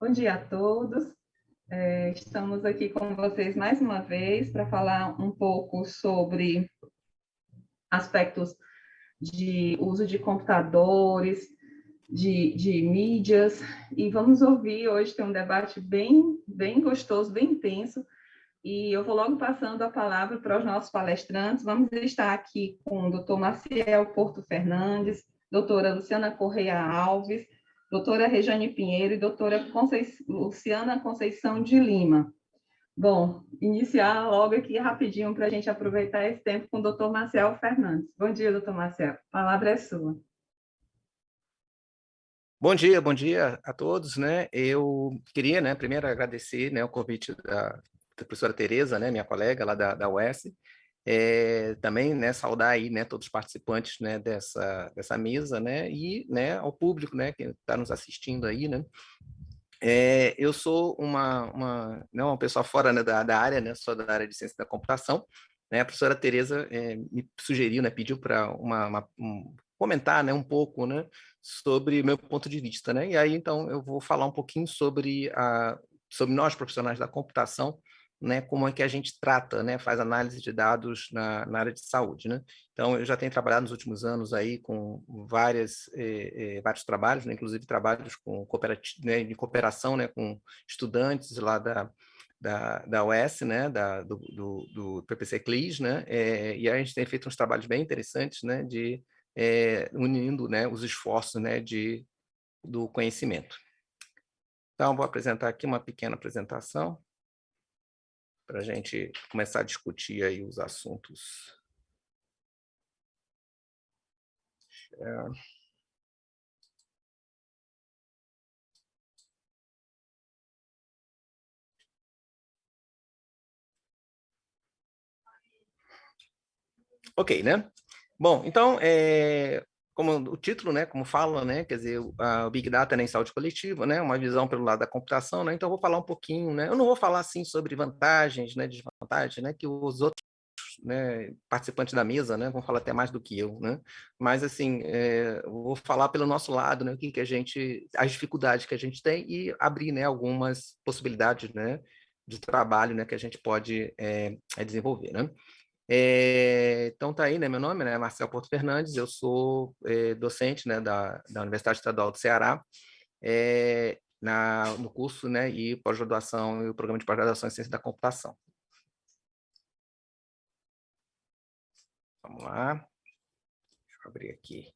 Bom dia a todos. Estamos aqui com vocês mais uma vez para falar um pouco sobre aspectos de uso de computadores, de mídias, e vamos ouvir hoje, tem um debate bem gostoso, bem intenso, e eu vou logo passando a palavra para os nossos palestrantes. Vamos estar aqui com o doutor Maciel Porto Fernandes, doutora Luciana Correia Alves, doutora Rejane Pinheiro e doutora Luciana Conceição de Lima. Bom, iniciar logo aqui rapidinho para a gente aproveitar esse tempo com o doutor Maciel Fernandes. Bom dia, doutor Maciel. A palavra é sua. Bom dia a todos, né? Eu queria, né, primeiro agradecer, né, o convite da professora Tereza, né, minha colega lá da UES, também, né, saudar aí, né, todos os participantes, né, dessa mesa, né, e, né, ao público, né, que está nos assistindo aí, né. Eu sou uma pessoa fora, né, da área, né, sou da área de ciência da computação, né, a professora Tereza me sugeriu, né, pediu para comentar, né, um pouco, né, sobre o meu ponto de vista, né, e aí, então, eu vou falar um pouquinho sobre nós, profissionais da computação, né, como é que a gente trata, né, faz análise de dados na área de saúde, né. Então, eu já tenho trabalhado nos últimos anos aí com vários trabalhos, né, inclusive trabalhos com né, de cooperação, né, com estudantes lá da UES, né, do PPC CLIS, né, e a gente tem feito uns trabalhos bem interessantes, né, de unindo, né, os esforços, né, do conhecimento. Então, vou apresentar aqui uma pequena apresentação para a gente começar a discutir aí os assuntos. Ok, né? Bom, então, como o título, né, como fala, né, quer dizer, o Big Data em saúde coletiva, né, uma visão pelo lado da computação, né, então eu vou falar um pouquinho, né, eu não vou falar, assim, sobre vantagens, né, desvantagens, né, que os outros, né, participantes da mesa, né, vão falar até mais do que eu, né, mas, assim, eu vou falar pelo nosso lado, né, as dificuldades que a gente tem e abrir, né, algumas possibilidades, né, de trabalho, né, que a gente pode desenvolver, né. Então tá aí, né, meu nome, né, Marcel Porto Fernandes, eu sou docente, né, da Universidade Estadual do Ceará, no curso, né, e pós-graduação, e o programa de pós-graduação em Ciência da Computação. Vamos lá, deixa eu abrir aqui.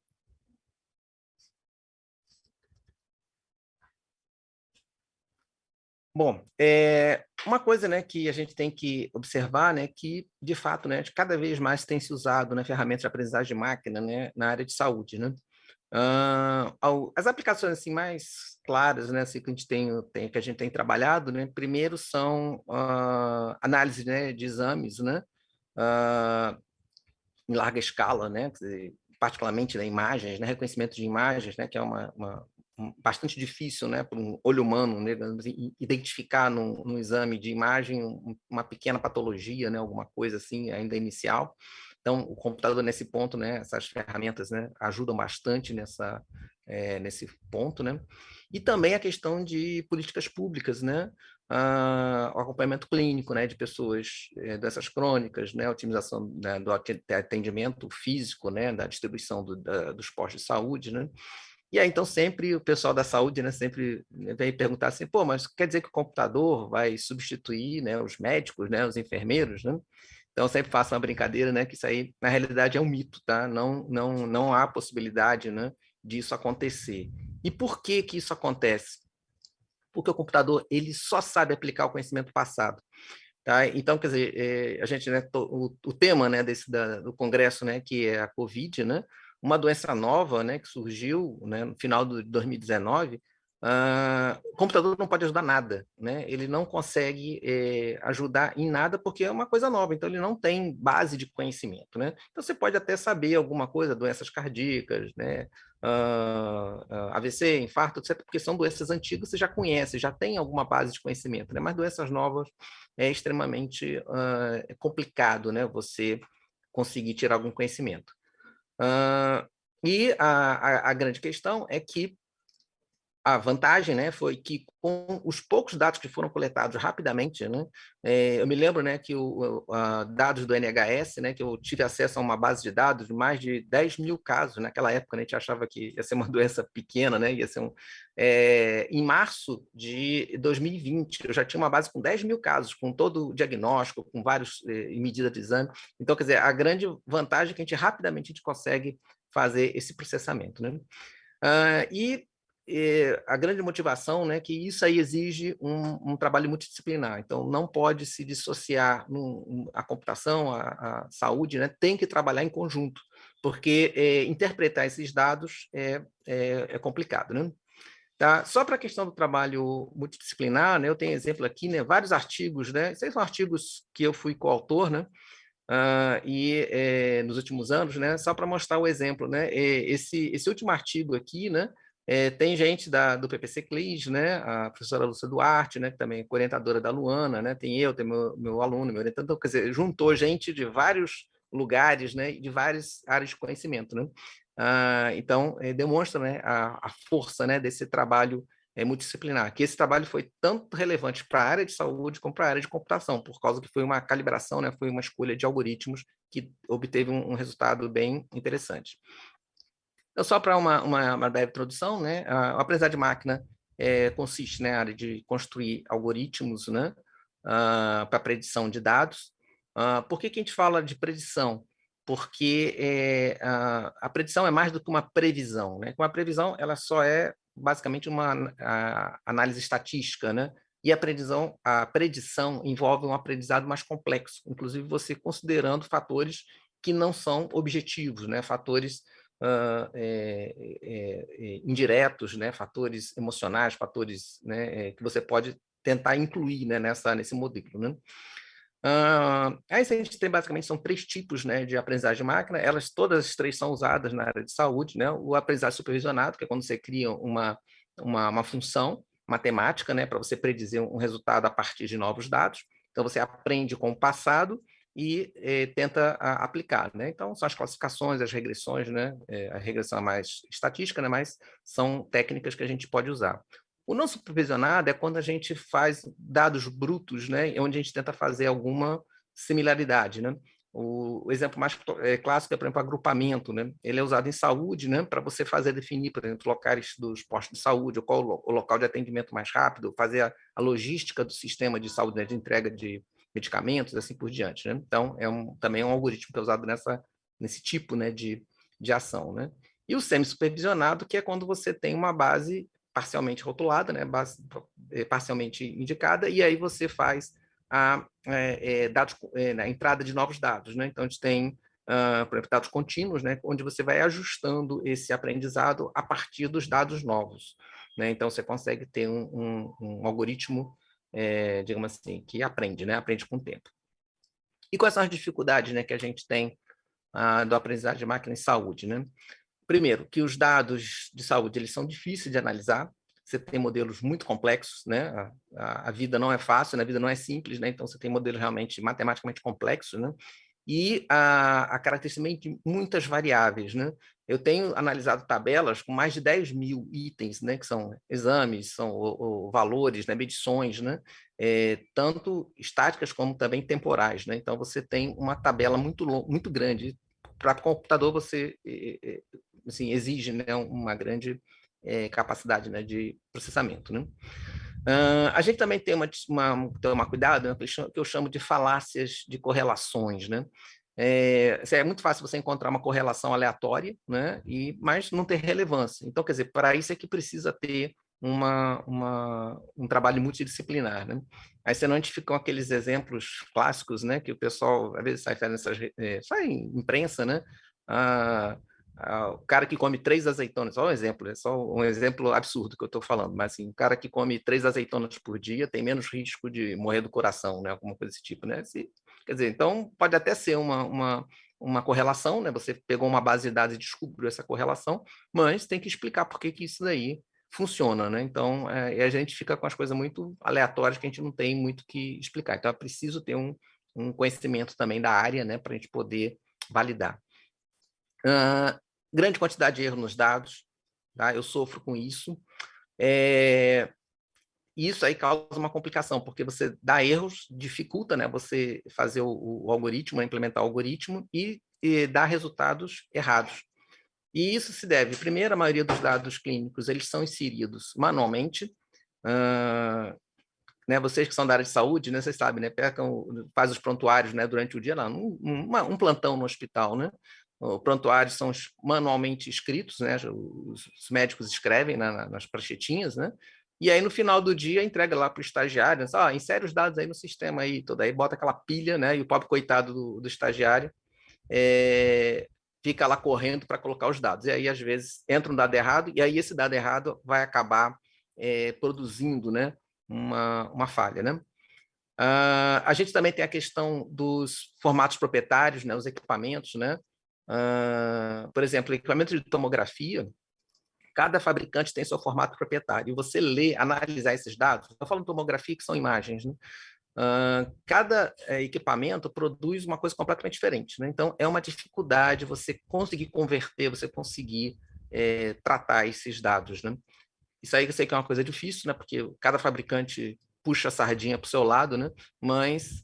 Bom, uma coisa, né, que a gente tem que observar, né, que, de fato, né, cada vez mais tem se usado, né, ferramentas de aprendizagem de máquina, né, na área de saúde, né. As aplicações assim mais claras, né, assim, que a gente tem trabalhado, né, primeiro são análise, né, de exames, né, em larga escala, né, quer dizer, particularmente, né, imagens, né, reconhecimento de imagens, né, que é bastante difícil, né, para um olho humano, né, identificar num exame de imagem uma pequena patologia, né, alguma coisa assim, ainda inicial. Então, o computador nesse ponto, né, essas ferramentas, né, ajudam bastante nesse ponto, né. E também a questão de políticas públicas, né, o acompanhamento clínico, né, de pessoas doenças crônicas, né, a otimização, né, do atendimento físico, né, da distribuição dos postos de saúde, né. E aí, então, sempre o pessoal da saúde, né, sempre vem perguntar assim, pô, mas quer dizer que o computador vai substituir, né, os médicos, né, os enfermeiros, né? Então, eu sempre faço uma brincadeira, né, que isso aí, na realidade, é um mito, tá? Não há possibilidade, né, disso acontecer. E por que que isso acontece? Porque o computador, ele só sabe aplicar o conhecimento passado. Tá? Então, quer dizer, a gente, né, o tema, né, do congresso, né, que é a COVID, né, uma doença nova, né, que surgiu, né, no final de 2019, o computador não pode ajudar nada, né? Ele não consegue ajudar em nada porque é uma coisa nova, então ele não tem base de conhecimento, né? Então você pode até saber alguma coisa, doenças cardíacas, né? AVC, infarto, etc., porque são doenças antigas, você já conhece, já tem alguma base de conhecimento, né? Mas doenças novas é extremamente complicado, né? Você conseguir tirar algum conhecimento. E a grande questão é que a vantagem, né, foi que com os poucos dados que foram coletados rapidamente, né, eu me lembro, né, que dados do NHS, né, que eu tive acesso a uma base de dados de mais de 10 mil casos. Naquela época, né, a gente achava que ia ser uma doença pequena, né, ia ser em março de 2020, eu já tinha uma base com 10 mil casos, com todo o diagnóstico, com várias medidas de exame. Então, quer dizer, a grande vantagem é que a gente consegue fazer esse processamento, né? E a grande motivação, né, que isso aí exige um trabalho multidisciplinar. Então, não pode se dissociar a computação, a saúde, né, tem que trabalhar em conjunto, porque interpretar esses dados é complicado, né? Tá? Só para a questão do trabalho multidisciplinar, né, eu tenho exemplo aqui, né, vários artigos, né, esses são artigos que eu fui coautor, né, nos últimos anos, né, só para mostrar o exemplo, né, esse último artigo aqui, né, tem gente do PPC CLIS, né, a professora Lúcia Duarte, né, que também é orientadora da Luana, né, tem meu aluno, meu orientador, quer dizer, juntou gente de vários lugares, né, de várias áreas de conhecimento, né. Então, demonstra, né, a força, né, desse trabalho multidisciplinar, que esse trabalho foi tanto relevante para a área de saúde como para a área de computação, por causa que foi uma calibração, né, foi uma escolha de algoritmos que obteve um resultado bem interessante. Então, só para uma breve introdução, né, a aprendizagem de máquina consiste na área de construir algoritmos, né, para predição de dados. Por que a gente fala de predição? Porque a predição é mais do que uma previsão, né? Uma previsão ela só é basicamente uma análise estatística, né? E a predição envolve um aprendizado mais complexo, inclusive você considerando fatores que não são objetivos, né? Fatores indiretos, né? Fatores emocionais, fatores, né? Que você pode tentar incluir, né? nesse modelo, né? Aí a gente tem basicamente são 3 tipos, né, de aprendizagem de máquina. Elas todas as 3 são usadas na área de saúde, né? O aprendizagem supervisionado, que é quando você cria uma função matemática, né, para você predizer um resultado a partir de novos dados. Então você aprende com o passado e tenta aplicar, né? Então são as classificações, as regressões, né? A regressão é mais estatística, né? Mas são técnicas que a gente pode usar. O não supervisionado é quando a gente faz dados brutos, né, onde a gente tenta fazer alguma similaridade, né? O exemplo mais clássico é, por exemplo, agrupamento, né? Ele é usado em saúde, né, para você definir, por exemplo, locais dos postos de saúde, ou qual o local de atendimento mais rápido, fazer a logística do sistema de saúde, né, de entrega de medicamentos, assim por diante, né? Então, também é um algoritmo que é usado nesse tipo, né, de ação, né? E o semi-supervisionado, que é quando você tem uma base parcialmente rotulada, né, parcialmente indicada, e aí você faz a entrada de novos dados, né? Então a gente tem, por exemplo, dados contínuos, né, onde você vai ajustando esse aprendizado a partir dos dados novos, né? Então você consegue ter um algoritmo, digamos assim, que aprende, né? Aprende com o tempo. E quais são as dificuldades, né, que a gente tem do aprendizagem de máquina em saúde, né? Primeiro, que os dados de saúde eles são difíceis de analisar. Você tem modelos muito complexos, né? A vida não é fácil, né? A vida não é simples, né? Então você tem modelos realmente matematicamente complexos, né? E a característica de muitas variáveis, né? Eu tenho analisado tabelas com mais de 10 mil itens, né? Que são exames, são valores, né? Medições, né? Tanto estáticas como também temporais, né? Então você tem uma tabela muito grande. Para computador você assim, exige, né, uma grande capacidade, né, de processamento, né? A gente também tem tomar cuidado, né, que eu chamo de falácias de correlações, né? É muito fácil você encontrar uma correlação aleatória, né? Mas não ter relevância. Então, quer dizer, para isso é que precisa ter um trabalho multidisciplinar, né? Aí senão a gente fica com aqueles exemplos clássicos, né? Que o pessoal às vezes sai em imprensa, né? O cara que come 3 azeitonas, só um exemplo, é só um exemplo absurdo que eu estou falando, mas assim, o cara que come 3 azeitonas por dia tem menos risco de morrer do coração, né? Alguma coisa desse tipo, né? Quer dizer, então pode até ser uma correlação, né? Você pegou uma base de dados e descobriu essa correlação, mas tem que explicar por que isso daí funciona, né? Então, a gente fica com as coisas muito aleatórias que a gente não tem muito que explicar. Então, é preciso ter um conhecimento também da área, né? Para a gente poder validar. Grande quantidade de erro nos dados, tá? Eu sofro com isso. Isso aí causa uma complicação, porque você dá erros, dificulta, né, você fazer o algoritmo, implementar o algoritmo e dar resultados errados. E isso se deve, primeiro, a maioria dos dados clínicos, eles são inseridos manualmente. Né, vocês que são da área de saúde, né, vocês sabem, né, faz os prontuários, né, durante o dia, lá, um plantão no hospital, né? Os prontuários são manualmente escritos, né, os médicos escrevem nas pranchetinhas, né? E aí, no final do dia, entrega lá para o estagiário, né, insere os dados aí no sistema, aí, aí bota aquela pilha, né, e o pobre coitado do estagiário fica lá correndo para colocar os dados. E aí, às vezes, entra um dado errado, e aí esse dado errado vai acabar produzindo, né, uma falha, né? A gente também tem a questão dos formatos proprietários, né, os equipamentos, né? Por exemplo, equipamento de tomografia, cada fabricante tem seu formato proprietário. E você analisar esses dados, estou falando de tomografia, que são imagens, né? Cada equipamento produz uma coisa completamente diferente, né? Então, é uma dificuldade você conseguir converter, você conseguir tratar esses dados, né? Isso aí eu sei que é uma coisa difícil, né? Porque cada fabricante puxa a sardinha para o seu lado, né? Mas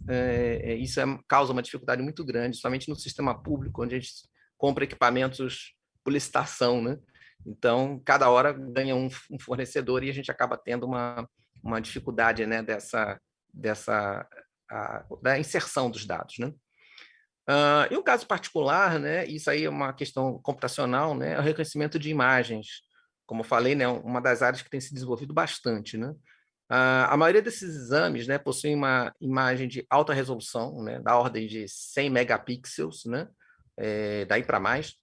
isso causa uma dificuldade muito grande, somente no sistema público, onde a gente compra equipamentos por licitação, né? Então, cada hora ganha um fornecedor e a gente acaba tendo uma dificuldade, né, da inserção dos dados, né? E um caso particular, né, isso aí é uma questão computacional, né, é o reconhecimento de imagens. Como eu falei, né, uma das áreas que tem se desenvolvido bastante, né? A maioria desses exames, né, possui uma imagem de alta resolução, né, da ordem de 100 megapixels, né, daí para mais,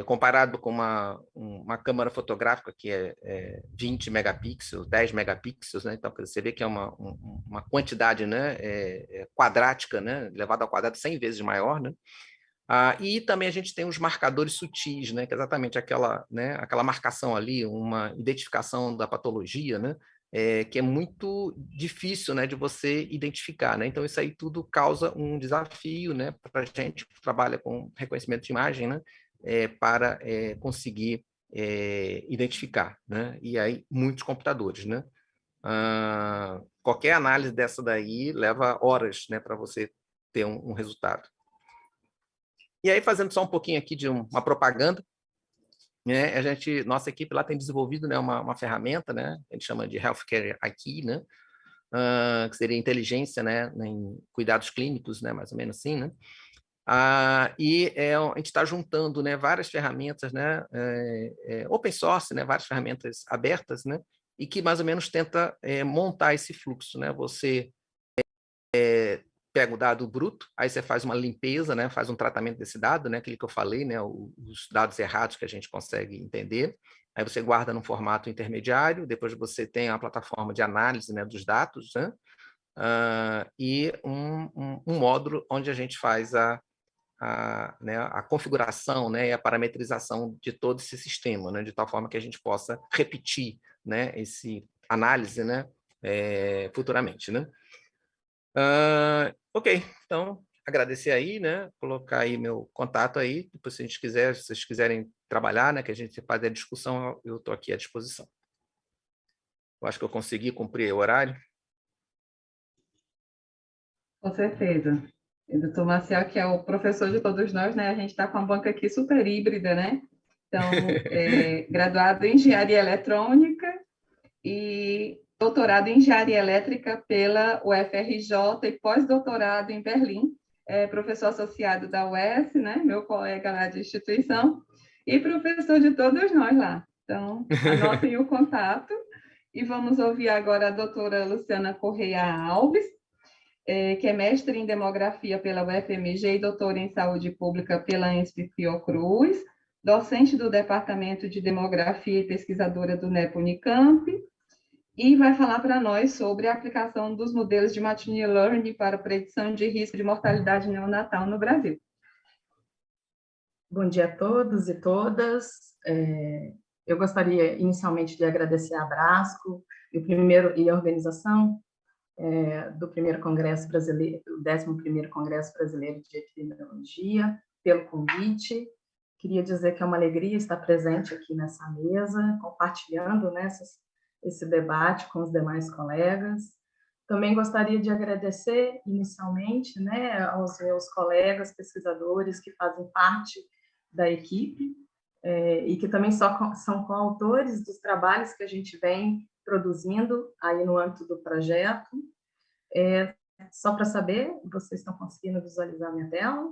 comparado com uma câmera fotográfica que é 20 megapixels, 10 megapixels, né? Então você vê que é uma quantidade, né, quadrática, né, elevada ao quadrado 100 vezes maior, né? E também a gente tem os marcadores sutis, né, que é exatamente né, aquela marcação ali, uma identificação da patologia, né, que é muito difícil, né, de você identificar, né? Então isso aí tudo causa um desafio, né, para a gente que trabalha com reconhecimento de imagem, né, para conseguir identificar, né? E aí muitos computadores, né? Qualquer análise dessa daí leva horas, né, para você ter um resultado. E aí, fazendo só um pouquinho aqui de uma propaganda, né, nossa equipe lá tem desenvolvido, né, uma ferramenta, né, a gente chama de Healthcare IQ, né, que seria inteligência, né, em cuidados clínicos, né, mais ou menos assim, né. E a gente está juntando, né, várias ferramentas, né, open source, né, várias ferramentas abertas, né, e que mais ou menos tenta montar esse fluxo, né. Você pega o dado bruto, aí você faz uma limpeza, né, faz um tratamento desse dado, né, aquele que eu falei, né, os dados errados que a gente consegue entender, aí você guarda num formato intermediário, depois você tem a plataforma de análise, né, dos dados, né, e um módulo onde a gente faz né, a configuração, né, e a parametrização de todo esse sistema, né, de tal forma que a gente possa repetir, né, esse análise, né, futuramente, né. Ok, então agradecer aí, né? Colocar aí meu contato aí, depois se vocês quiserem trabalhar, né? Que a gente faz a discussão, eu estou aqui à disposição. Eu acho que eu consegui cumprir o horário. Com certeza. O doutor Marcial, que é o professor de todos nós, né? A gente está com a banca aqui super híbrida, né? Então, graduado em engenharia eletrônica e doutorado em engenharia elétrica pela UFRJ e pós-doutorado em Berlim, professor associado da UES, né? Meu colega lá de instituição, e professor de todos nós lá. Então, anotem o contato e vamos ouvir agora a doutora Luciana Correia Alves, que é mestre em demografia pela UFMG e doutora em saúde pública pela ENSP Fiocruz, docente do Departamento de Demografia e pesquisadora do NEP Unicamp, e vai falar para nós sobre a aplicação dos modelos de Machine Learning para predição de risco de mortalidade neonatal no Brasil. Bom dia a todos e todas. Eu gostaria inicialmente de agradecer a Abrasco e a organização do primeiro Congresso Brasileiro, do 11º Congresso Brasileiro de Epidemiologia, pelo convite. Queria dizer que é uma alegria estar presente aqui nessa mesa, compartilhando, né, esse debate com os demais colegas. Também gostaria de agradecer, inicialmente, né, aos meus colegas pesquisadores que fazem parte da equipe, e que também são coautores dos trabalhos que a gente vem produzindo aí no âmbito do projeto. Só para saber, vocês estão conseguindo visualizar minha tela?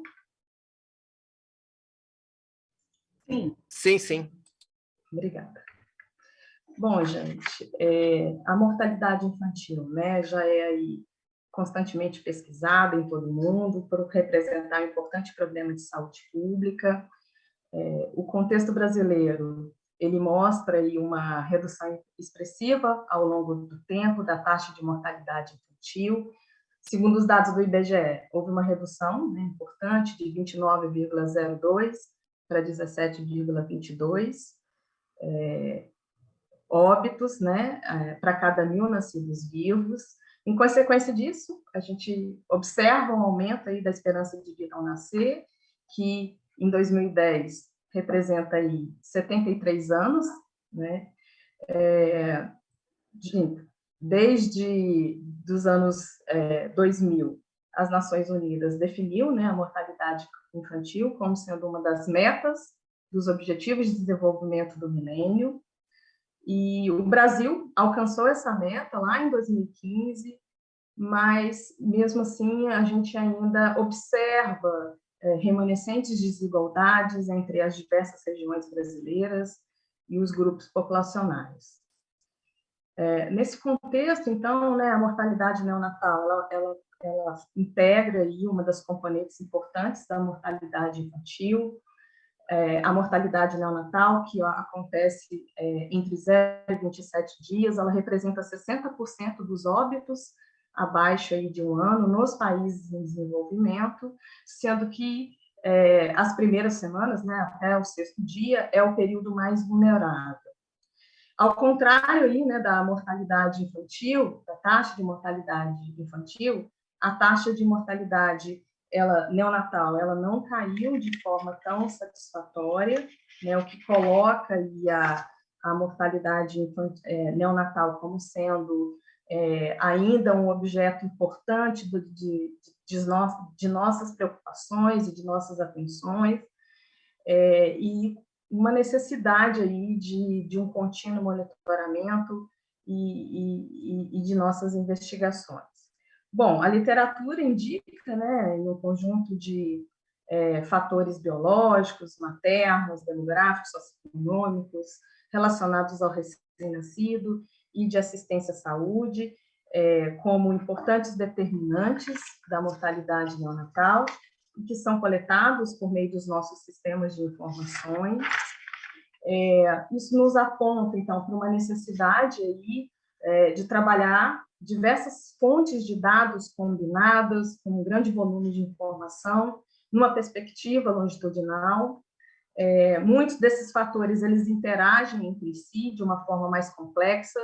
Sim. Sim, sim. Obrigada. Bom, gente, a mortalidade infantil, né, já é aí constantemente pesquisada em todo o mundo por representar um importante problema de saúde pública. O contexto brasileiro, ele mostra aí uma redução expressiva ao longo do tempo da taxa de mortalidade infantil. Segundo os dados do IBGE, houve uma redução, né, importante de 29,02 para 17,22 óbitos, né, para cada 1.000 nascidos vivos. Em consequência disso, a gente observa um aumento aí da esperança de vida ao nascer, que em 2010 representa aí 73 anos, né? Desde dos anos 2000, as Nações Unidas definiu, né, a mortalidade infantil como sendo uma das metas dos Objetivos de Desenvolvimento do Milênio, e o Brasil alcançou essa meta lá em 2015, mas, mesmo assim, a gente ainda observa remanescentes desigualdades entre as diversas regiões brasileiras e os grupos populacionais. Nesse contexto, então, né, a mortalidade neonatal, ela integra aí uma das componentes importantes da mortalidade infantil. A mortalidade neonatal, que acontece entre 0 e 27 dias, ela representa 60% dos óbitos abaixo aí de 1 ano nos países em desenvolvimento, sendo que as primeiras semanas, né, até o 6º dia, é o período mais vulnerável. Ao contrário aí, né, da mortalidade infantil, da taxa de mortalidade infantil, a taxa de mortalidade neonatal, ela não caiu de forma tão satisfatória, né, o que coloca aí a mortalidade neonatal como sendo ainda um objeto importante de nossas preocupações e de nossas atenções, e uma necessidade aí de um contínuo monitoramento e de nossas investigações. Bom, a literatura indica, né, em um conjunto de fatores biológicos, maternos, demográficos, socioeconômicos, relacionados ao recém-nascido e de assistência à saúde, como importantes determinantes da mortalidade neonatal, que são coletados por meio dos nossos sistemas de informações. Isso nos aponta, então, para uma necessidade aí, de trabalhar diversas fontes de dados combinadas, com um grande volume de informação, numa perspectiva longitudinal. Muitos desses fatores, eles interagem entre si de uma forma mais complexa,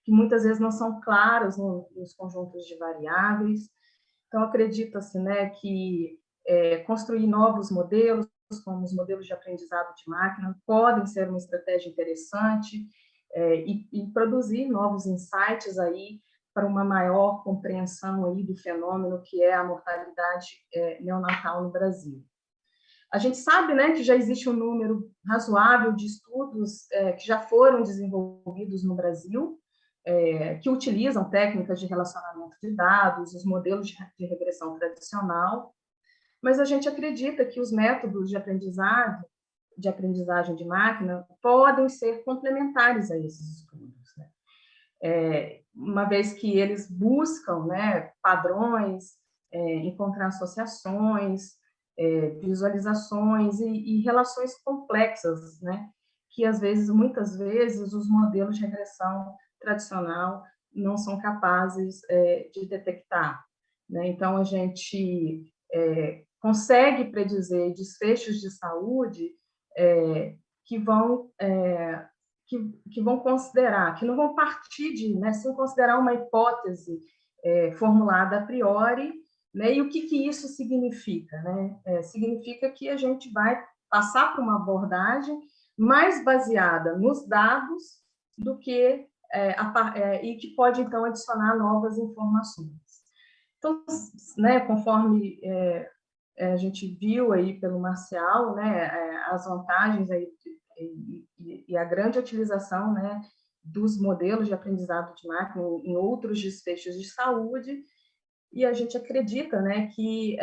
que muitas vezes não são claros nos conjuntos de variáveis. Então, acredita-se, né, que construir novos modelos, como os modelos de aprendizado de máquina, podem ser uma estratégia interessante, e produzir novos insights aí para uma maior compreensão aí do fenômeno que é a mortalidade neonatal no Brasil. A gente sabe, né, que já existe um número razoável de estudos que já foram desenvolvidos no Brasil, que utilizam técnicas de relacionamento de dados, os modelos de regressão tradicional, mas a gente acredita que os métodos de aprendizagem de máquina podem ser complementares a esses estudos, né? Uma vez que eles buscam, né, padrões, encontrar associações, visualizações e relações complexas, né, que muitas vezes, os modelos de regressão tradicional não são capazes de detectar, né? Então, a gente consegue predizer desfechos de saúde que vão considerar, que não vão partir né, sem considerar uma hipótese formulada a priori, né? E o que isso significa, né? Significa que a gente vai passar por uma abordagem mais baseada nos dados do que e que pode, então, adicionar novas informações. Então, né, conforme a gente viu aí pelo Marcial, né, as vantagens aí e a grande utilização, né, dos modelos de aprendizado de máquina em outros desfechos de saúde, e a gente acredita, né, que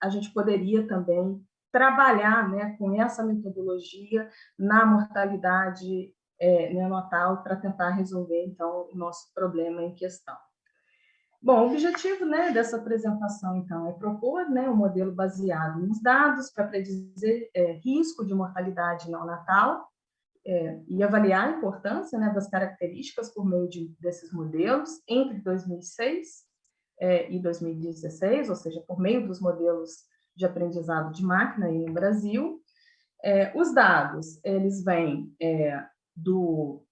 a gente poderia também trabalhar, né, com essa metodologia na mortalidade neonatal para tentar resolver, então, o nosso problema em questão. Bom, o objetivo, né, dessa apresentação, então, é propor, né, um modelo baseado nos dados para predizer risco de mortalidade neonatal e avaliar a importância, né, das características por meio desses modelos entre 2006 e 2016, ou seja, por meio dos modelos de aprendizado de máquina aí no Brasil. Os dados, eles vêm do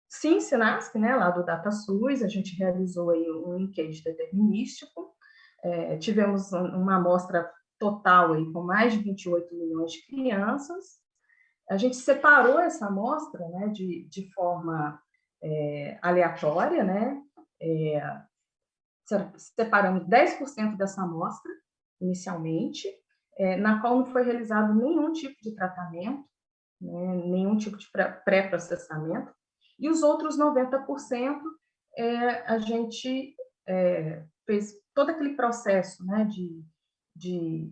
SimSynapse, né, lá do DataSUS, a gente realizou aí um linkage determinístico, tivemos uma amostra total aí com mais de 28 milhões de crianças. A gente separou essa amostra, né, de forma aleatória, né, separamos 10% dessa amostra, inicialmente, na qual não foi realizado nenhum tipo de tratamento, né, nenhum tipo de pré-processamento, e os outros 90%, a gente fez todo aquele processo, né, de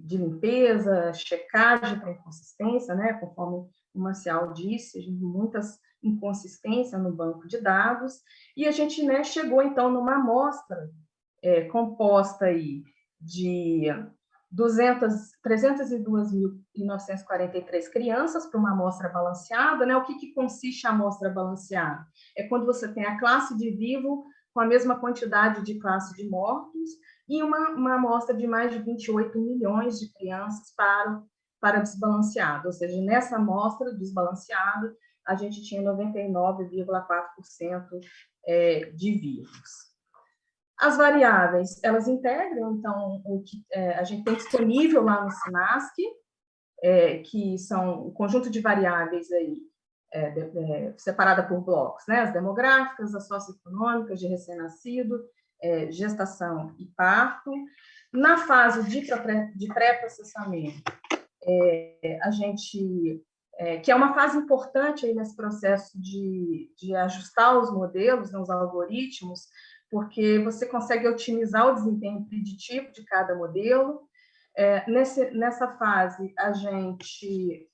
limpeza, checagem para inconsistência, né, conforme o Marcial disse, muitas inconsistências no banco de dados, e a gente, né, chegou, então, numa amostra composta aí de 302.943 crianças para uma amostra balanceada, né? O que consiste a amostra balanceada? É quando você tem a classe de vivo com a mesma quantidade de classe de mortos e uma amostra de mais de 28 milhões de crianças para desbalanceado, ou seja, nessa amostra desbalanceada, a gente tinha 99,4% de vivos. As variáveis, elas integram, então, o que a gente tem disponível lá no SINASC, que são um conjunto de variáveis aí, separada por blocos, né? As demográficas, as socioeconômicas de recém-nascido, gestação e parto. Na fase de pré-processamento, a gente... que é uma fase importante aí nesse processo de ajustar os modelos, né, os algoritmos, porque você consegue otimizar o desempenho preditivo de cada modelo. Nessa fase, a gente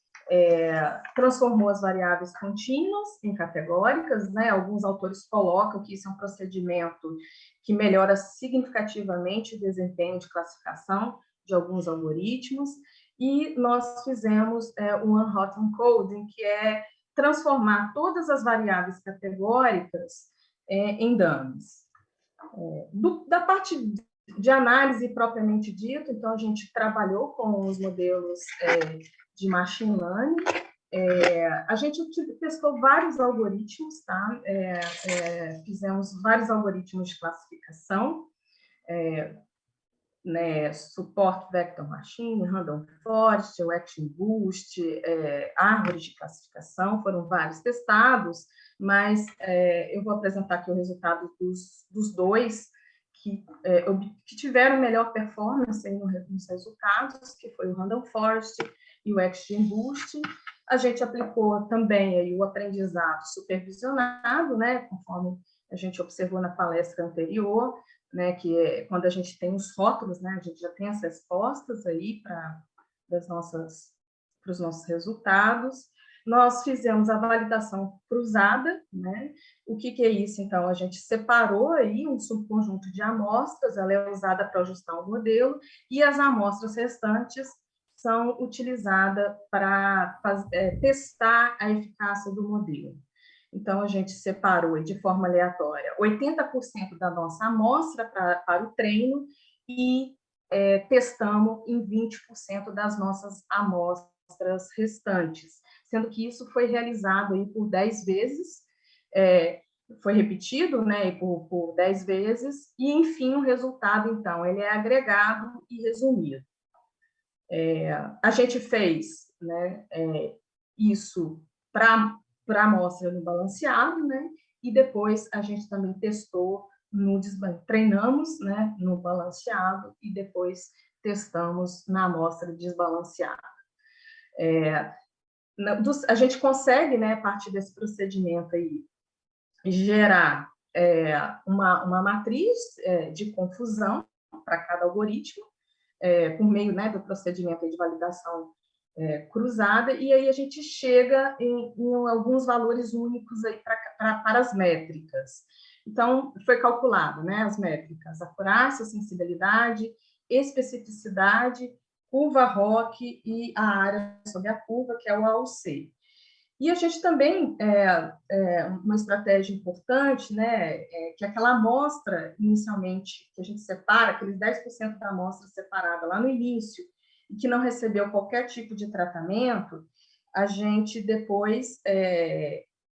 transformou as variáveis contínuas em categóricas, né? Alguns autores colocam que isso é um procedimento que melhora significativamente o desempenho de classificação de alguns algoritmos, e nós fizemos o One-Hot Encoding, que é transformar todas as variáveis categóricas em dummies. Da parte de análise propriamente dito, então a gente trabalhou com os modelos de machine learning, a gente testou vários algoritmos, tá? Fizemos vários algoritmos de classificação, né, Support Vector Machine, Random Forest, o Action Boost, árvores de classificação, foram vários testados, mas eu vou apresentar aqui o resultado dos dois que tiveram melhor performance aí nos resultados, que foi o Random Forest e o Action Boost. A gente aplicou também aí o aprendizado supervisionado, né, conforme a gente observou na palestra anterior, né, que é quando a gente tem os rótulos, né, a gente já tem as respostas aí para os nossos resultados. Nós fizemos a validação cruzada, né? O que é isso? Então, a gente separou aí um subconjunto de amostras, ela é usada para ajustar o modelo, e as amostras restantes são utilizadas para testar a eficácia do modelo. Então, a gente separou de forma aleatória 80% da nossa amostra para o treino e testamos em 20% das nossas amostras restantes, sendo que isso foi realizado aí por 10 vezes, foi repetido, né, por 10 vezes, e, enfim, o resultado, então, ele é agregado e resumido. A gente fez, né, isso para a amostra no balanceado, né? e depois a gente também testou, treinamos, né, no balanceado e depois testamos na amostra desbalanceada. A gente consegue, né, a partir desse procedimento aí, gerar uma matriz de confusão para cada algoritmo, por meio, né, do procedimento de validação cruzada, e aí a gente chega em alguns valores únicos aí para as métricas. Então, foi calculado, né, as métricas: acurácia, sensibilidade, especificidade, curva ROC e a área sobre a curva, que é o AUC. E a gente também, uma estratégia importante, né, que aquela amostra, inicialmente, que a gente separa, aqueles 10% da amostra separada lá no início, e que não recebeu qualquer tipo de tratamento, a gente depois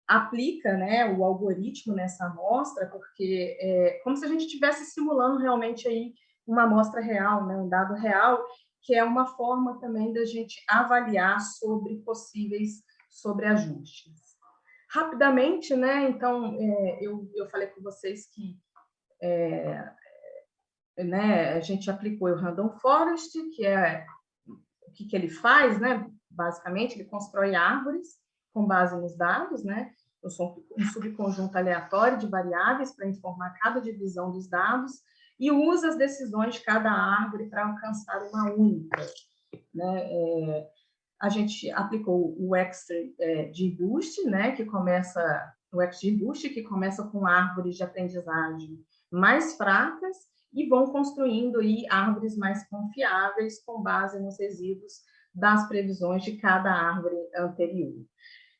aplica, né, o algoritmo nessa amostra, porque é como se a gente estivesse simulando realmente aí uma amostra real, né, um dado real, que é uma forma também da gente avaliar sobre possíveis sobreajustes. Rapidamente, né, então, eu falei com vocês que né, a gente aplicou o Random Forest, que é o que ele faz, né? Basicamente, ele constrói árvores com base nos dados, né? Um subconjunto aleatório de variáveis para informar cada divisão dos dados e usa as decisões de cada árvore para alcançar uma única, né? A gente aplicou o XGBoost, né? O XGBoost, que começa com árvores de aprendizagem mais fracas e vão construindo aí árvores mais confiáveis com base nos resíduos das previsões de cada árvore anterior.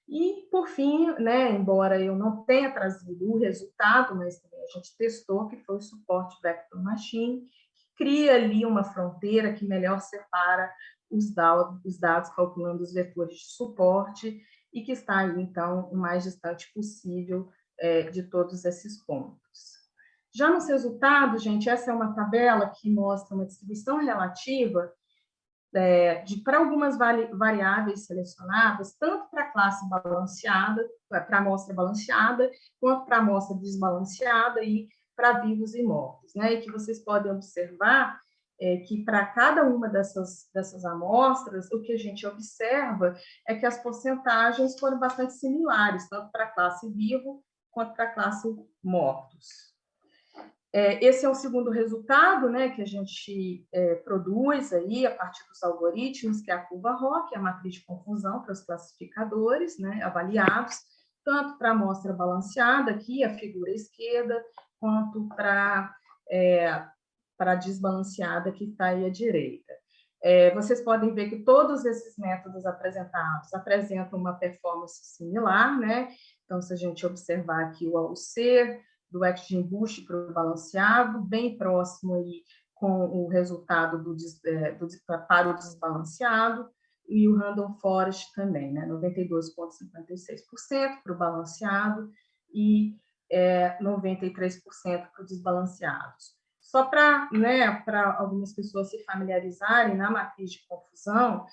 E, por fim, né, embora eu não tenha trazido o resultado, mas também a gente testou, que foi o suporte Vector Machine, que cria ali uma fronteira que melhor separa os dados calculando os vetores de suporte e que está aí, então, o mais distante possível de todos esses pontos. Já nos resultados, gente, essa é uma tabela que mostra uma distribuição relativa para algumas variáveis selecionadas, tanto para a classe balanceada, para a amostra balanceada, quanto para a amostra desbalanceada e para vivos e mortos, né? E que vocês podem observar que para cada uma dessas amostras, o que a gente observa é que as porcentagens foram bastante similares, tanto para a classe vivo quanto para a classe mortos. Esse é o segundo resultado, né, que a gente produz aí a partir dos algoritmos, que é a curva ROC, a matriz de confusão para os classificadores, né, avaliados, tanto para a amostra balanceada, aqui, a figura esquerda, quanto para a desbalanceada, que está aí à direita. Vocês podem ver que todos esses métodos apresentados apresentam uma performance similar, né? Então, se a gente observar aqui o AUC, do XGBoost para o balanceado, bem próximo aí com o resultado para o desbalanceado, e o Random Forest também, né? 92,56% para o balanceado e 93% para o desbalanceados. Só para, né, para algumas pessoas se familiarizarem, na matriz de confusão,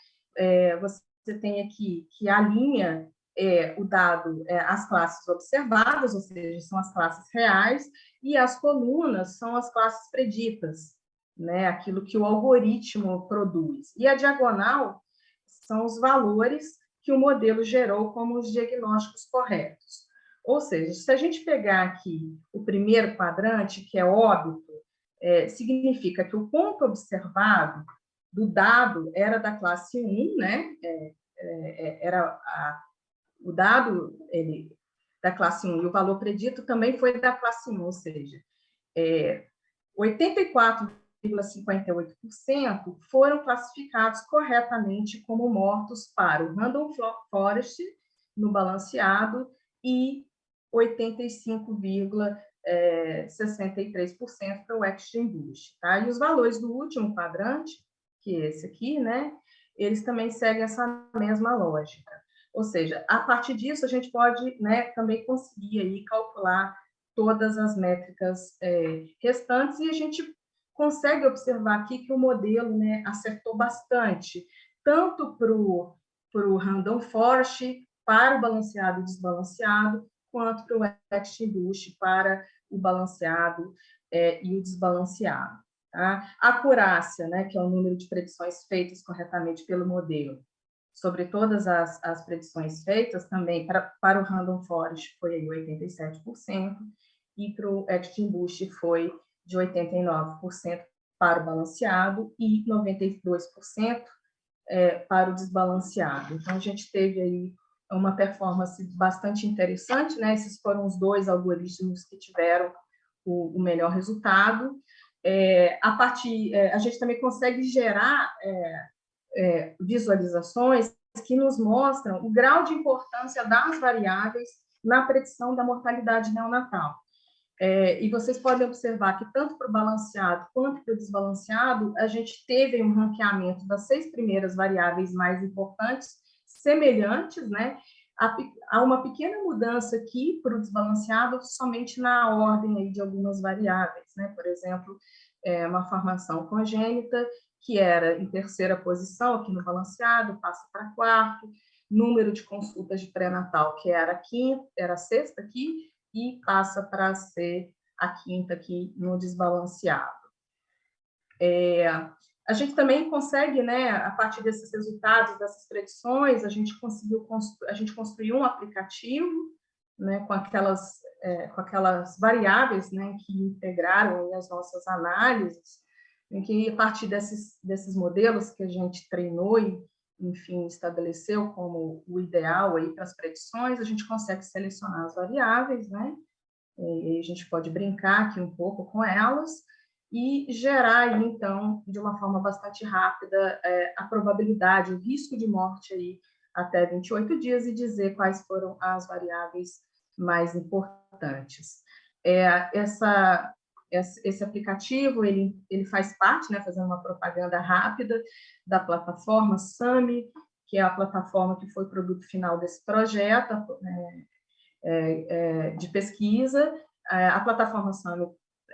você tem aqui que a linha o dado, as classes observadas, ou seja, são as classes reais, e as colunas são as classes preditas, né, aquilo que o algoritmo produz. E a diagonal são os valores que o modelo gerou como os diagnósticos corretos. Ou seja, se a gente pegar aqui o primeiro quadrante, que é óbito, significa que o ponto observado do dado era da classe 1, né, era o dado da classe 1 e o valor predito também foi da classe 1, ou seja, 84,58% foram classificados corretamente como mortos para o Random Forest no balanceado e 85,63% para o XGBoost. Tá? E os valores do último quadrante, que é esse aqui, né, eles também seguem essa mesma lógica. Ou seja, a partir disso, a gente pode, né, também conseguir aí calcular todas as métricas restantes e a gente consegue observar aqui que o modelo, né, acertou bastante, tanto para o Random Forest, para o balanceado e desbalanceado, quanto para o XGBoost, para o balanceado e o desbalanceado. Tá? A acurácia, né, que é o número de predições feitas corretamente pelo modelo, sobre todas as predições feitas, também para o Random Forest foi aí 87%, e para o XGBoost foi de 89% para o balanceado e 92% para o desbalanceado. Então, a gente teve aí uma performance bastante interessante, né? Esses foram os dois algoritmos que tiveram o melhor resultado. A gente também consegue gerar visualizações que nos mostram o grau de importância das variáveis na predição da mortalidade neonatal. E vocês podem observar que tanto para o balanceado quanto para o desbalanceado, a gente teve um ranqueamento das 6 primeiras variáveis mais importantes, semelhantes, né? Há uma pequena mudança aqui para o desbalanceado, somente na ordem aí de algumas variáveis, né? Por exemplo, uma formação congênita, que era em terceira posição aqui no balanceado, passa para quarto, número de consultas de pré-natal, que era a sexta aqui, e passa para ser a quinta aqui no desbalanceado. A gente também consegue, né, a partir desses resultados, dessas predições, a gente construiu um aplicativo, né, com aquelas variáveis, né, que integraram as nossas análises, em que, a partir desses modelos que a gente treinou e, enfim, estabeleceu como o ideal aí para as predições, a gente consegue selecionar as variáveis, né? E a gente pode brincar aqui um pouco com elas e gerar aí, então, de uma forma bastante rápida, a probabilidade, o risco de morte aí até 28 dias e dizer quais foram as variáveis mais importantes. Esse aplicativo, ele faz parte, né, fazendo uma propaganda rápida, da plataforma SAMI, que é a plataforma que foi produto final desse projeto de pesquisa. A plataforma SAMI,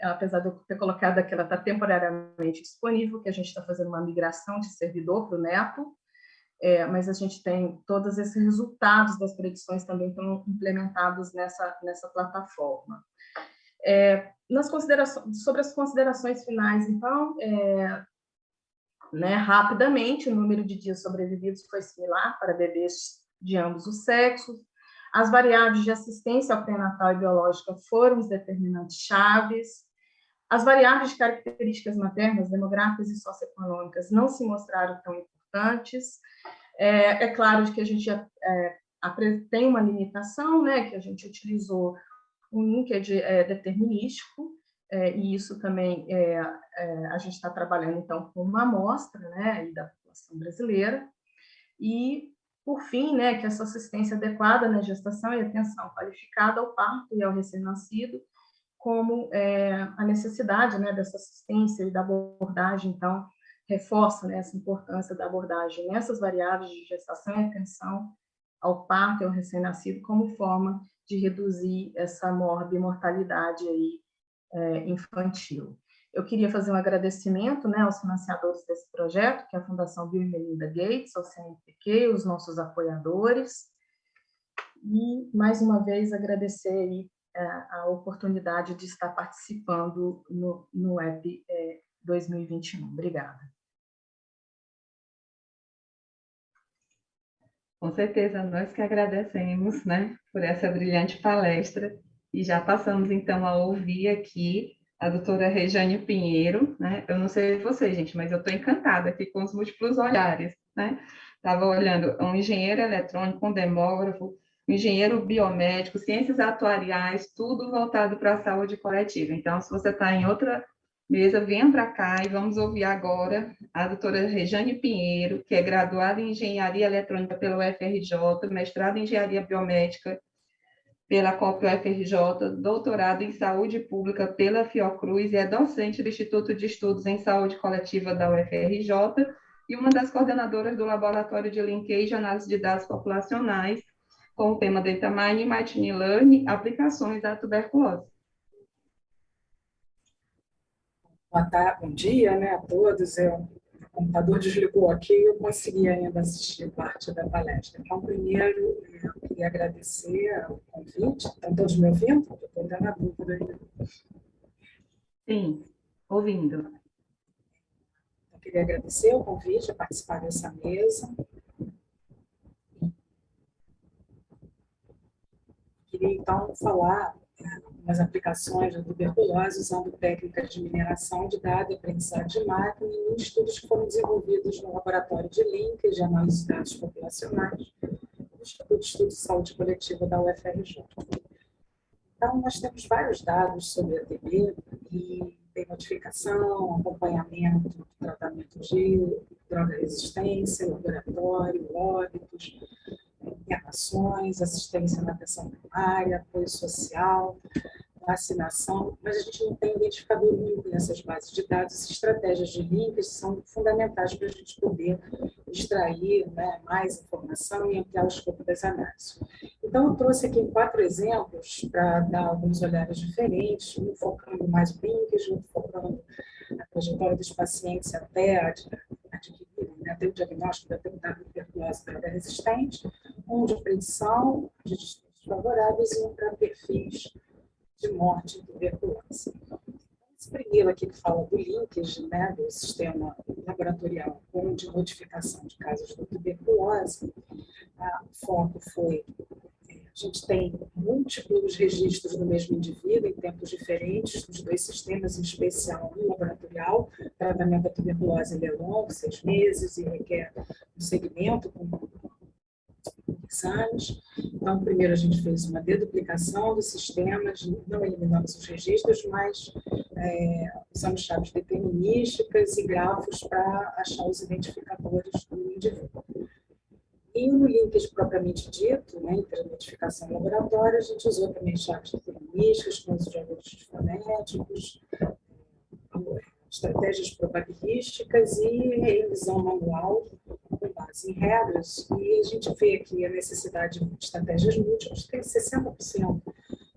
apesar de eu ter colocado aqui, ela está temporariamente disponível, que a gente está fazendo uma migração de servidor para o Nepo, mas a gente tem todos esses resultados das predições também estão implementados nessa plataforma. Sobre as considerações finais, então, né, rapidamente, o número de dias sobrevividos foi similar para bebês de ambos os sexos. As variáveis de assistência ao pré-natal e biológica foram os determinantes chaves. As variáveis de características maternas, demográficas e socioeconômicas não se mostraram tão importantes. É claro que a gente tem uma limitação, né, que a gente utilizou um linkage determinístico, e isso também a gente está trabalhando, então, com uma amostra, né, da população brasileira. E, por fim, né, que essa assistência adequada na gestação e atenção qualificada ao parto e ao recém-nascido, como a necessidade, né, dessa assistência e da abordagem, então, reforça, né, essa importância da abordagem nessas variáveis de gestação e atenção ao parto e ao recém-nascido como forma de reduzir essa mortalidade aí, infantil. Eu queria fazer um agradecimento, né, aos financiadores desse projeto, que é a Fundação Bill e Melinda Gates, ao CNPq, os nossos apoiadores, e, mais uma vez, agradecer aí, a oportunidade de estar participando no EP 2021. Obrigada. Com certeza, nós que agradecemos, né, por essa brilhante palestra, e já passamos, então, a ouvir aqui a doutora Rejane Pinheiro, né? Eu não sei você, gente, mas eu estou encantada aqui com os múltiplos olhares, né? Estava olhando um engenheiro eletrônico, um demógrafo, um engenheiro biomédico, ciências atuariais, tudo voltado para a saúde coletiva. Então, se você está em outra mesa, venha para cá e vamos ouvir agora a doutora Rejane Pinheiro, que é graduada em Engenharia Eletrônica pela UFRJ, mestrada em Engenharia Biomédica pela COP-UFRJ, doutorado em Saúde Pública pela Fiocruz e é docente do Instituto de Estudos em Saúde Coletiva da UFRJ e uma das coordenadoras do Laboratório de Linkage e Análise de Dados Populacionais, com o tema Data Mining, Machine Learning, aplicações da tuberculose. Bom dia, né, a todos. O computador desligou aqui e eu consegui ainda assistir parte da palestra. Então, primeiro, queria agradecer o convite. Estão todos me ouvindo? Estou ainda na dúvida ainda. Sim, ouvindo. Eu queria agradecer o convite a participar dessa mesa. Queria, então, falar das aplicações da tuberculose usando técnicas de mineração de dados e aprendizagem de máquina em estudos que foram desenvolvidos no Laboratório de Linkage de Análise de Dados Populacionais do Instituto de Estudos de Saúde Coletiva da UFRJ. Então, nós temos vários dados sobre a TB e tem notificação, acompanhamento, tratamento de droga-resistência, laboratório, óbitos, internações, assistência na atenção primária, apoio social, vacinação, mas a gente não tem identificador único nessas bases de dados. As estratégias de links são fundamentais para a gente poder extrair, né, mais informação e ampliar o escopo das análises. Então, eu trouxe aqui 4 exemplos para dar alguns olhares diferentes, um focando mais o linkage, outro focando a trajetória dos pacientes até adquirirem, né, até o diagnóstico da tuberculose droga-resistente, um de predição de destinos favoráveis e um para perfis de morte e tuberculose. Esse primeiro aqui que fala do linkage, né, do sistema laboratorial com de notificação de casos de tuberculose, o foco foi, a gente tem múltiplos registros do mesmo indivíduo em tempos diferentes, dos 2 sistemas, em especial no laboratorial. O tratamento da tuberculose é longo, 6 meses, e requer um segmento com exames. Então, primeiro a gente fez uma deduplicação dos sistemas, não eliminamos os registros, mas usamos chaves determinísticas e grafos para achar os identificadores do indivíduo. E no linkage propriamente dito, né, entre a notificação e o laboratório, a gente usou também chaves determinísticas, com uso de algoritmos fonéticos, estratégias probabilísticas e revisão manual com base em regras. E a gente vê aqui a necessidade de estratégias múltiplas, que 60%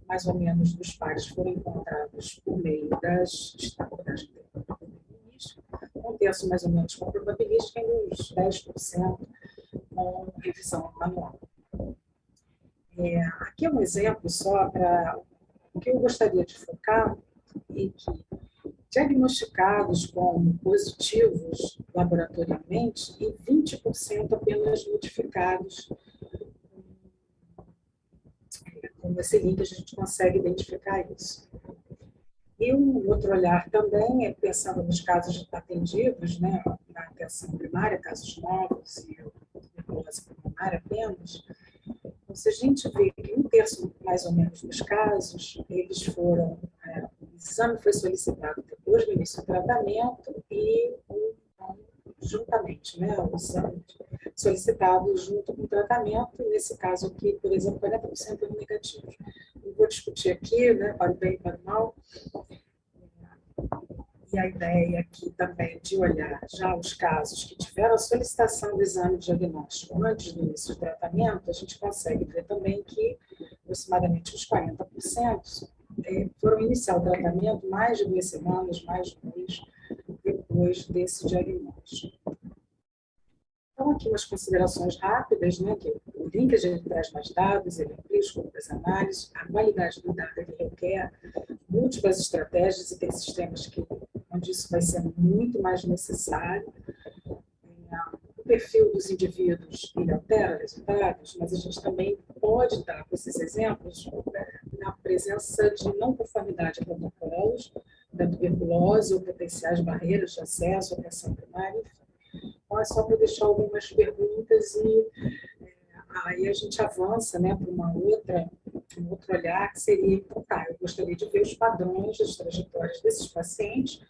mais ou menos dos pares foram encontrados por meio das abordagens probabilísticas, um terço mais ou menos com probabilística e uns 10% com revisão manual. Aqui é um exemplo só para o que eu gostaria de focar e que diagnosticados como positivos laboratorialmente e 20% apenas notificados. Com esse link a gente consegue identificar isso. E um outro olhar também é pensando nos casos atendidos, né, na atenção primária, casos novos e tuberculose pulmonar apenas. Então, se a gente vê que um terço mais ou menos dos casos, eles foram, o exame foi solicitado depois do início do tratamento e juntamente, né, o exame solicitado junto com o tratamento, e nesse caso aqui, por exemplo, 40% eram negativos. Eu vou discutir aqui, né, para o bem e para o mal, e a ideia aqui também de olhar já os casos que tiveram a solicitação do exame diagnóstico antes do início do tratamento, a gente consegue ver também que aproximadamente os 40% foram iniciar o tratamento mais de 2 semanas, mais de um mês depois desse diagnóstico. Então, aqui umas considerações rápidas, né, que o linkage ele traz mais dados, ele amplia o escopo das análises, a qualidade do dado ele requer múltiplas estratégias e tem sistemas onde isso vai ser muito mais necessário. O perfil dos indivíduos ele altera resultados, mas a gente também pode dar, com esses exemplos, na presença de não conformidade a protocolos da tuberculose ou potenciais barreiras de acesso à atenção primária, enfim. Então, é só para deixar algumas perguntas e aí a gente avança, né, para um outro olhar, que seria, então, eu gostaria de ver os padrões das trajetórias desses pacientes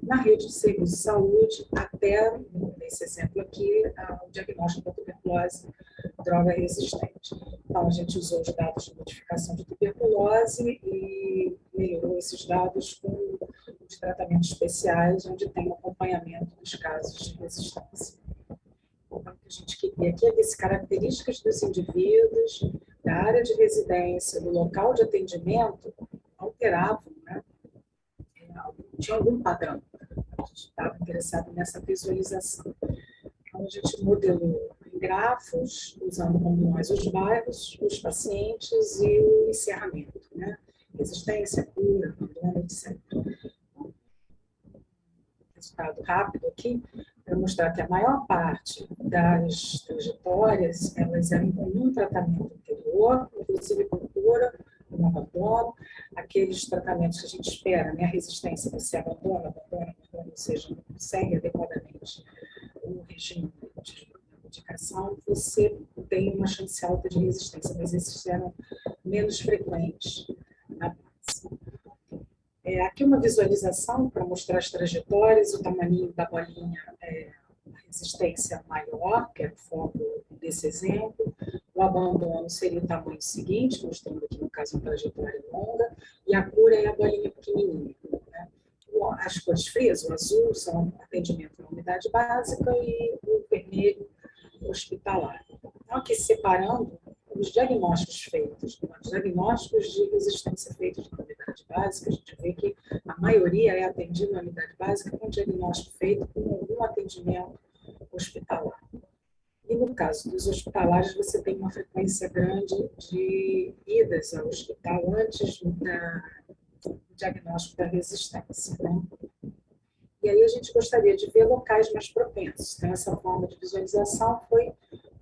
na rede de serviço de saúde até, nesse exemplo aqui, o diagnóstico da tuberculose droga resistente. Então, a gente usou os dados de notificação de tuberculose e melhorou esses dados com os tratamentos especiais, onde tem o acompanhamento dos casos de resistência. Então, o que a gente queria aqui é ver se características dos indivíduos, da área de residência, do local de atendimento, alteravam, né? Tinha algum padrão. A gente estava interessado nessa visualização. Então, a gente modelou em grafos, usando como nós os bairros, os pacientes e o encerramento, né? Resistência, cura, abandono, etc. Resultado rápido aqui, para mostrar que a maior parte das trajetórias, elas eram com um tratamento anterior, inclusive com cura, com abandono, aqueles tratamentos que a gente espera, né? A resistência, você abandona, ou seja, não segue adequadamente o regime de medicação, você tem uma chance alta de resistência, mas esses eram menos frequentes na base. Aqui uma visualização para mostrar as trajetórias, o tamanho da bolinha, a resistência maior, que é o foco desse exemplo, o abandono seria o tamanho seguinte, mostrando aqui no caso uma trajetória longa, e a cura é a bolinha pequenininha, né? As cores frias, o azul, são atendimento na unidade básica e o vermelho hospitalar. Então, aqui separando os diagnósticos feitos, os diagnósticos de resistência feitos na unidade básica, a gente vê que a maioria é atendida na unidade básica com diagnóstico feito com algum atendimento hospitalar. E no caso dos hospitalares, você tem uma frequência grande de idas ao hospital antes do diagnóstico da resistência, né? E aí a gente gostaria de ver locais mais propensos. Então, essa forma de visualização foi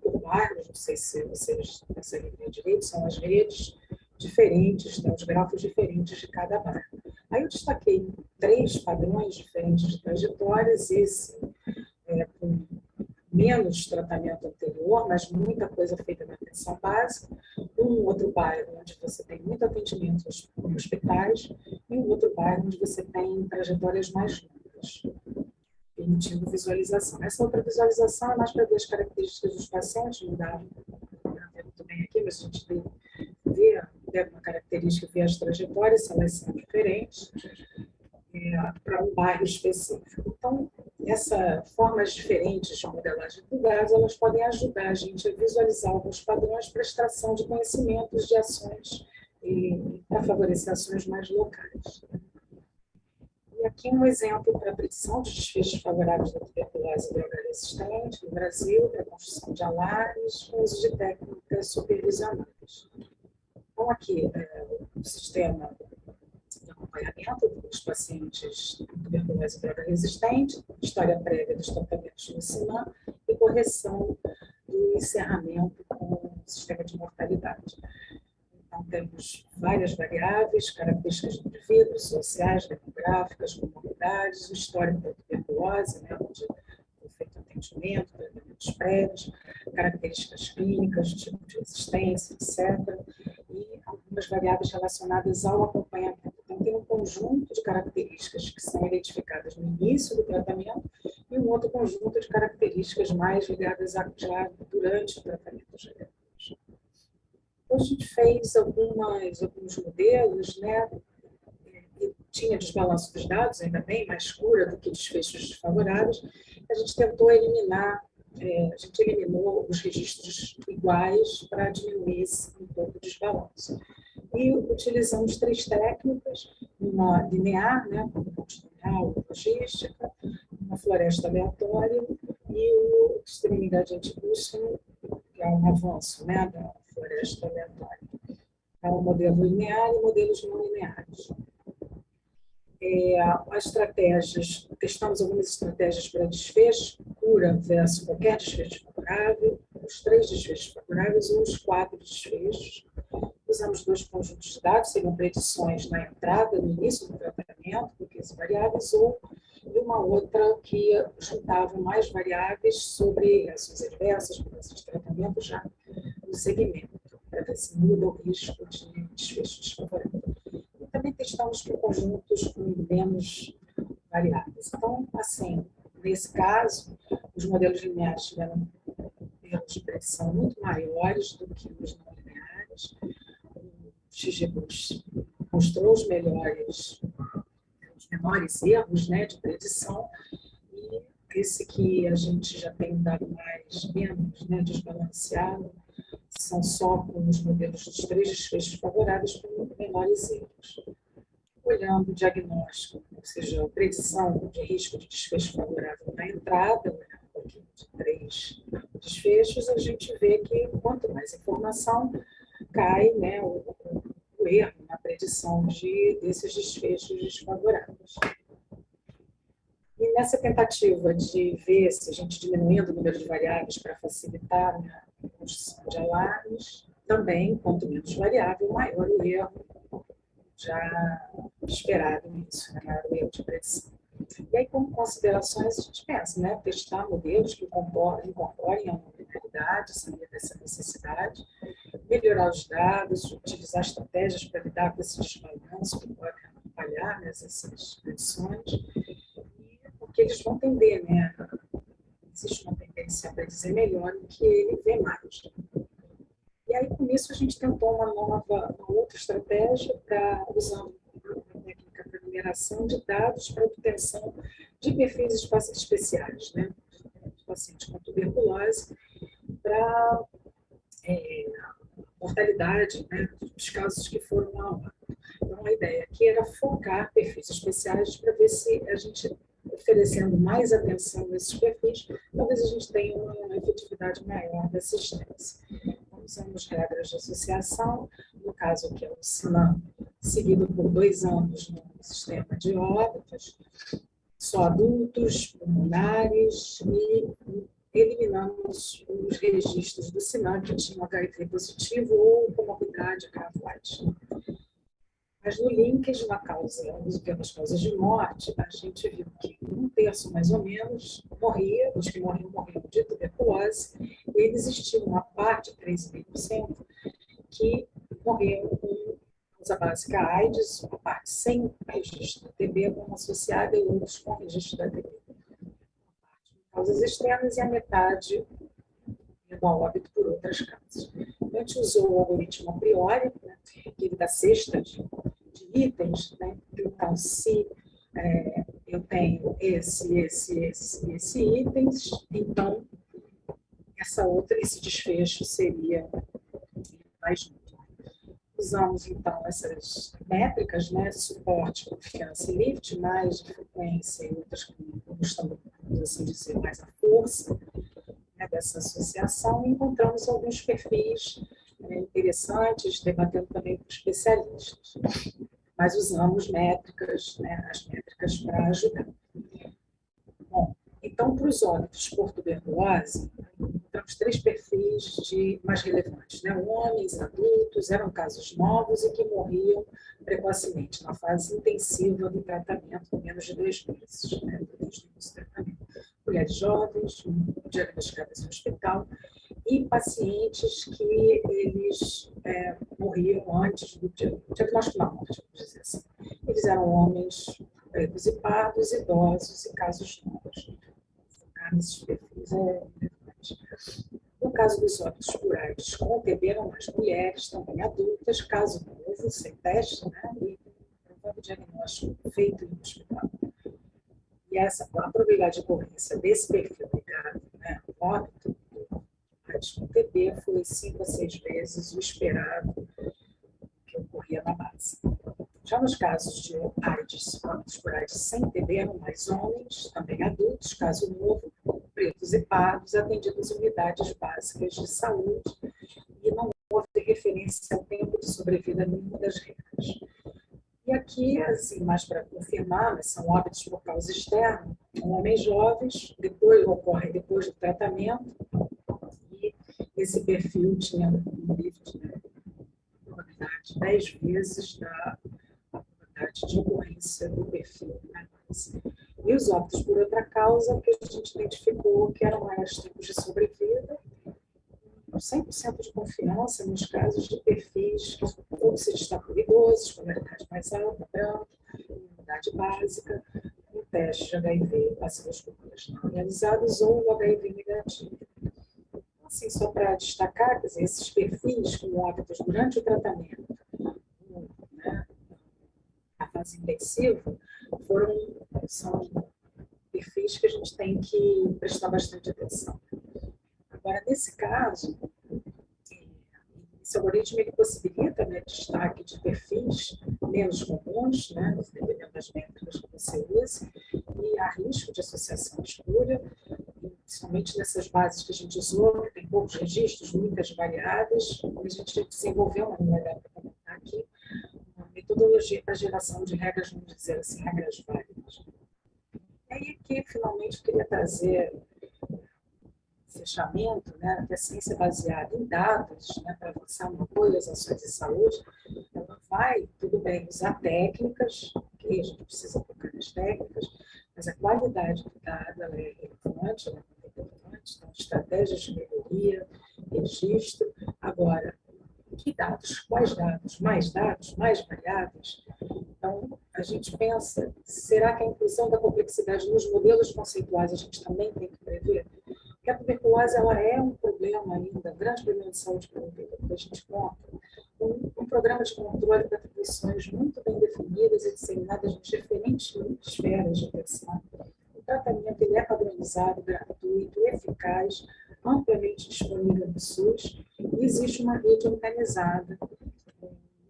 por bairros, não sei se vocês conseguem ver direito, são as redes diferentes, né, os grafos diferentes de cada bairro. Aí eu destaquei 3 padrões diferentes de trajetórias, esse com menos tratamento anterior, mas muita coisa feita na atenção básica, um outro bairro onde você tem muito atendimento em hospitais, e um outro bairro onde você tem trajetórias mais longas, permitindo visualização. Essa outra visualização é mais para ver as características dos pacientes, não dá para ver muito bem aqui, mas a gente vê uma característica, vê as trajetórias, se elas são diferentes, para um bairro específico. Então, essas formas diferentes de modelagem de dados, elas podem ajudar a gente a visualizar alguns padrões para extração de conhecimentos, de ações, e para favorecer ações mais locais. E aqui um exemplo para a predição de desfechos favoráveis da tuberculose droga resistente no Brasil, para a construção de alarmes, com uso de técnicas supervisionadas. Então, aqui, o sistema de acompanhamento dos pacientes com tuberculose droga resistente, história prévia dos tratamentos no SINAM e correção do encerramento com o sistema de mortalidade. Então, temos várias variáveis, características do indivíduo, sociais, demográficas, comunidades, o histórico da tuberculose, né, onde foi feito atendimento, tratamentos prévios, características clínicas, tipo de resistência, etc. E algumas variáveis relacionadas ao acompanhamento. Então, tem um conjunto de características que são identificadas no início do tratamento e um outro conjunto de características mais ligadas já durante o tratamento. A gente fez alguns modelos, né? E tinha desbalanço dos dados, ainda bem, mais cura do que desfechos desfavoráveis. A gente tentou eliminar, a gente eliminou os registros iguais para diminuir um pouco o desbalanço. E utilizamos 3 técnicas, uma linear, né, como multilinear, logística, uma floresta aleatória e o Extreme Gradient Boosting, que é um avanço, né, da floresta aleatória. É um modelo linear e modelos não lineares. As estratégias, testamos algumas estratégias para desfecho, cura versus qualquer desfecho favorável, os 3 desfechos favoráveis ou os 4 desfechos. Usamos 2 conjuntos de dados, seriam predições na entrada, no início do tratamento, com 15 variáveis, e uma outra que juntava mais variáveis sobre reações adversas, mudanças de tratamento já no segmento, para ver se muda o risco de desfecho desfavorável. E também testamos com conjuntos com menos variáveis. Então, assim, nesse caso, os modelos lineares tiveram erros de predição muito maiores do que os não lineares. O XGBoost mostrou os menores erros, né, de predição, e esse que a gente já tem um dado menos, né, desbalanceado, são só com os modelos dos 3 desfechos favoráveis com menores erros. Olhando o diagnóstico, ou seja, a predição de risco de desfecho favorável na entrada, de 3 desfechos, a gente vê que quanto mais informação cai, né, o erro na predição desses desfechos desfavoráveis. E nessa tentativa de ver se a gente diminuindo o número de variáveis para facilitar, né, a construção de alarmes, também, quanto menos variável, maior o erro já esperado nisso, né, maior o erro de predição. E aí, como considerações, a gente pensa, né, testar modelos que incorporem a mobilidade, saber dessa necessidade, melhorar os dados, utilizar estratégias para lidar com esse desbalanço que pode atrapalhar essas predições, porque eles vão tender, né, existe uma tendência para dizer melhor do que ele vê mais. E aí, com isso, a gente tentou uma outra estratégia para usar uma técnica para mineração de dados para obtenção de perfis especiais, né, de pacientes com tuberculose, para mortalidade, né, dos casos que foram a óbito. Então, a ideia aqui era focar perfis especiais para ver se a gente, oferecendo mais atenção nesses perfis, talvez a gente tenha uma efetividade maior da assistência. Usamos regras de associação, no caso aqui é o SINAM, seguido por 2 anos no sistema de óbitos, só adultos, pulmonares, e eliminamos os registros do SINAM que tinham HIV positivo ou comorbidade gravoide. Mas no linkage, pelas causas de morte, a gente viu que 1/3 mais ou menos morria, os que morriam de tuberculose, e existia uma parte, 3,5%, que morriam com causa básica AIDS, uma parte sem registro da TB como associada e outros com registro da TB. Causas externas e a metade do óbito por outras causas. A gente usou o algoritmo a priori, né, que ele dá cesta de itens, né? Então, se eu tenho esse itens, então esse desfecho seria mais útil. Usamos, então, essas métricas, né? Suporte, confiança e lift, mais de frequência e outras que gostamos, assim dizer, mais a força, né, dessa associação, e encontramos alguns perfis interessantes, debatendo também com especialistas. Mas usamos métricas, né, as métricas para ajudar. Bom, então, para os óbitos por tuberculose, temos 3 perfis mais relevantes, né? Homens, adultos, eram casos novos e que morriam precocemente, na fase intensiva do tratamento, com menos de 2 meses, né, desde o início do tratamento. Mulheres jovens, diagnosticadas em hospital, e pacientes que eles morriam antes do diagnóstico da morte, vamos dizer assim. Eles eram homens pretos e pardos, idosos e casos novos. Focar nesses perfis é relevante. No caso dos óbitos por AIDS com TB, eram mais mulheres, também adultas, caso novo, sem teste, né, e provável diagnóstico feito no hospital. E a probabilidade de ocorrência desse perfil ligado, né, ao óbito com TB foi 5 a 6 vezes o esperado que ocorria na base. Já nos casos de AIDS, óbitos por AIDS sem TB, eram mais homens, também adultos, caso novo, pretos e pardos, atendidos em unidades básicas de saúde, e não houve referência ao tempo de sobrevida nenhuma das regras. E aqui, assim, mais para confirmar, mas são óbitos por causa externa, homens jovens, ocorrem depois do tratamento, e esse perfil tinha um nível de probabilidade 10 vezes da probabilidade de ocorrência do perfil. Né? E os óbitos por outra causa, que a gente identificou que eram maiores tempos de sobrevida, 100% de confiança nos casos de perfis que ou se destacam idosos, escolaridade mais alta, branca, imunidade básica, um teste de HIV, bacilos não realizados ou o HIV negativo. Assim, só para destacar, quer dizer, esses perfis com óbitos durante o tratamento, né, a fase intensiva, são perfis que a gente tem que prestar bastante atenção. Agora, nesse caso, esse algoritmo ele possibilita, né, destaque de perfis menos comuns, né, dependendo das métricas que você use, e há risco de associação escura, principalmente nessas bases que a gente usou, que tem poucos registros, muitas variáveis, a gente desenvolveu uma unidade para comentar aqui, uma metodologia para geração de regras, vamos dizer assim, regras válidas. E aí aqui, finalmente, eu queria trazer fechamento, né, que a ciência baseada em dados, né, para avançar no apoio às ações de saúde, ela vai, tudo bem, usar técnicas, ok? A gente precisa focar nas técnicas, mas a qualidade do dado ela é relevante, ela é muito importante, então, estratégias de melhoria, registro. Agora, que dados? Quais dados, mais variáveis? Então, a gente pensa, será que a inclusão da complexidade nos modelos conceituais a gente também tem que prever? Porque a tuberculose ela é um problema ainda, um grande problema de saúde pública, porque a gente conta um programa de controle de atribuições muito bem definidas e disseminadas em diferentes esferas de atuação. O tratamento ele é padronizado, gratuito, eficaz, amplamente disponível no SUS e existe uma rede organizada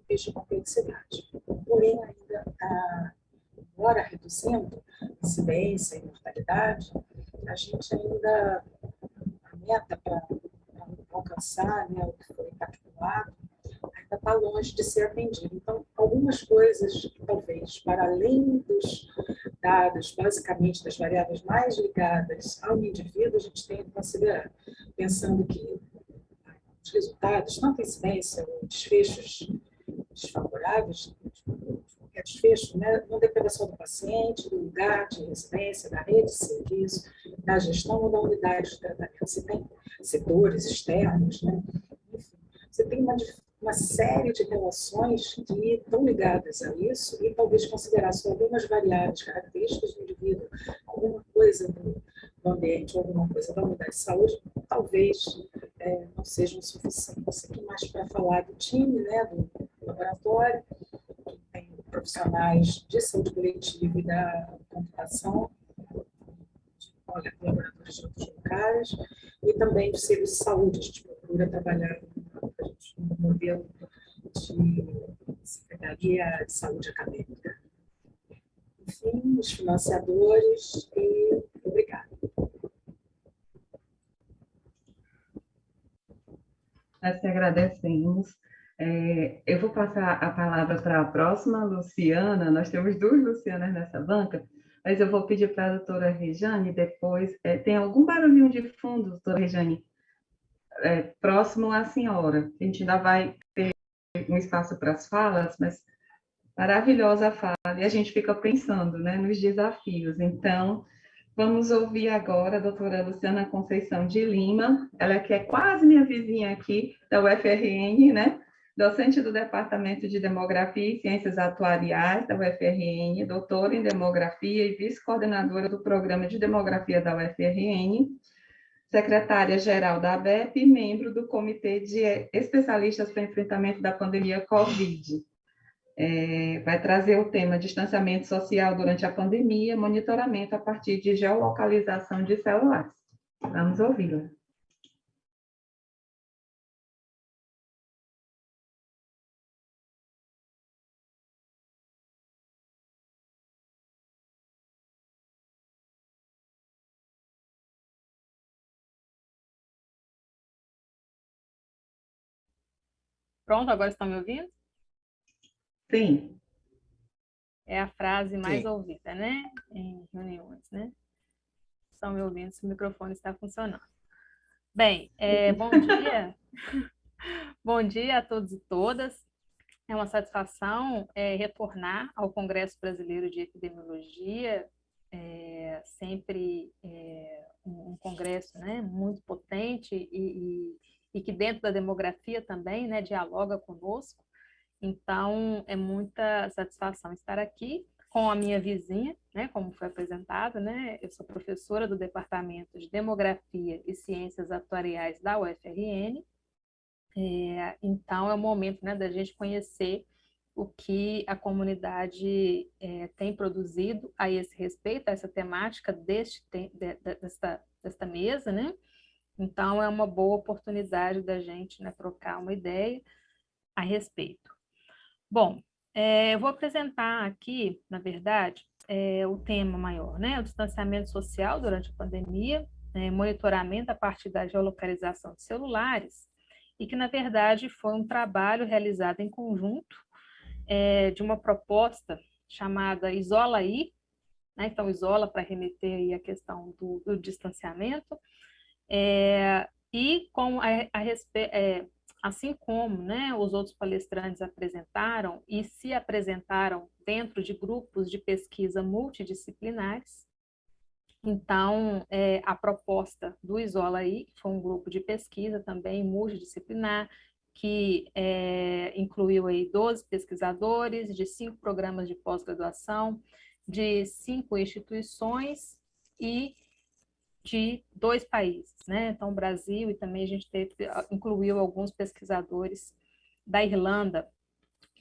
de complexidade. Porém, ainda embora reduzindo incidência e mortalidade, a gente ainda, a meta para alcançar, né, o que foi impactuado, ainda está longe de ser atendido. Então, algumas coisas, talvez, para além dos dados, basicamente das variáveis mais ligadas ao indivíduo, a gente tem que considerar, pensando que os resultados, tanto a incidência ou desfechos desfavoráveis, qualquer desfecho, né, não depende só do paciente, do lugar de residência, da rede de serviço, da gestão ou da unidade de tratamento. Você tem setores externos, né? Enfim, você tem uma série de relações que estão ligadas a isso e talvez considerar só algumas variáveis, características do indivíduo, alguma coisa do ambiente, alguma coisa da unidade de saúde, talvez não sejam suficientes. Aqui mais para falar do time, né, do laboratório, que tem profissionais de saúde coletiva e da computação, colaboradores de outros locais, e também de serviço de saúde. A gente procura trabalhar no modelo de Secretaria de Saúde Acadêmica. Enfim, os financiadores, e obrigada. Nós te agradecemos. Eu vou passar a palavra para a próxima, Luciana. Nós temos duas Lucianas nessa banca, mas eu vou pedir para a doutora Rejane depois. Tem algum barulhinho de fundo, doutora Rejane, próximo à senhora? A gente ainda vai ter um espaço para as falas, mas maravilhosa a fala, e a gente fica pensando, né, nos desafios. Então, vamos ouvir agora a doutora Luciana Conceição de Lima, ela que é quase minha vizinha aqui da UFRN, né? Docente do Departamento de Demografia e Ciências Atuariais da UFRN, doutora em Demografia e vice-coordenadora do Programa de Demografia da UFRN, secretária-geral da ABEP e membro do Comitê de Especialistas para o Enfrentamento da Pandemia Covid. Vai trazer o tema distanciamento social durante a pandemia, monitoramento a partir de geolocalização de celulares. Vamos ouvi-la. Pronto, agora estão me ouvindo? Sim. É a frase mais Sim. ouvida, né? Em reuniões, né? Estão me ouvindo se o microfone está funcionando. Bem, bom dia. Bom dia a todos e todas. É uma satisfação retornar ao Congresso Brasileiro de Epidemiologia, sempre um congresso, né, muito potente e que dentro da demografia também, né, dialoga conosco. Então, é muita satisfação estar aqui com a minha vizinha, né, como foi apresentado, né, eu sou professora do Departamento de Demografia e Ciências Atuariais da UFRN. Então, é o momento, né, da gente conhecer o que a comunidade tem produzido a esse respeito, a essa temática desta mesa, né? Então, é uma boa oportunidade da gente, né, trocar uma ideia a respeito. Bom, eu vou apresentar aqui, na verdade, o tema maior, né? O distanciamento social durante a pandemia, monitoramento a partir da geolocalização de celulares, e que, na verdade, foi um trabalho realizado em conjunto de uma proposta chamada Isola aí, né? Então, isola para remeter aí a questão do distanciamento, e com assim como, né, os outros palestrantes apresentaram e se apresentaram dentro de grupos de pesquisa multidisciplinares. Então, a proposta do Isola aí foi um grupo de pesquisa também multidisciplinar, que incluiu aí 12 pesquisadores de 5 programas de pós-graduação, de 5 instituições e de 2 países, né? Então, Brasil, e também a gente incluiu alguns pesquisadores da Irlanda,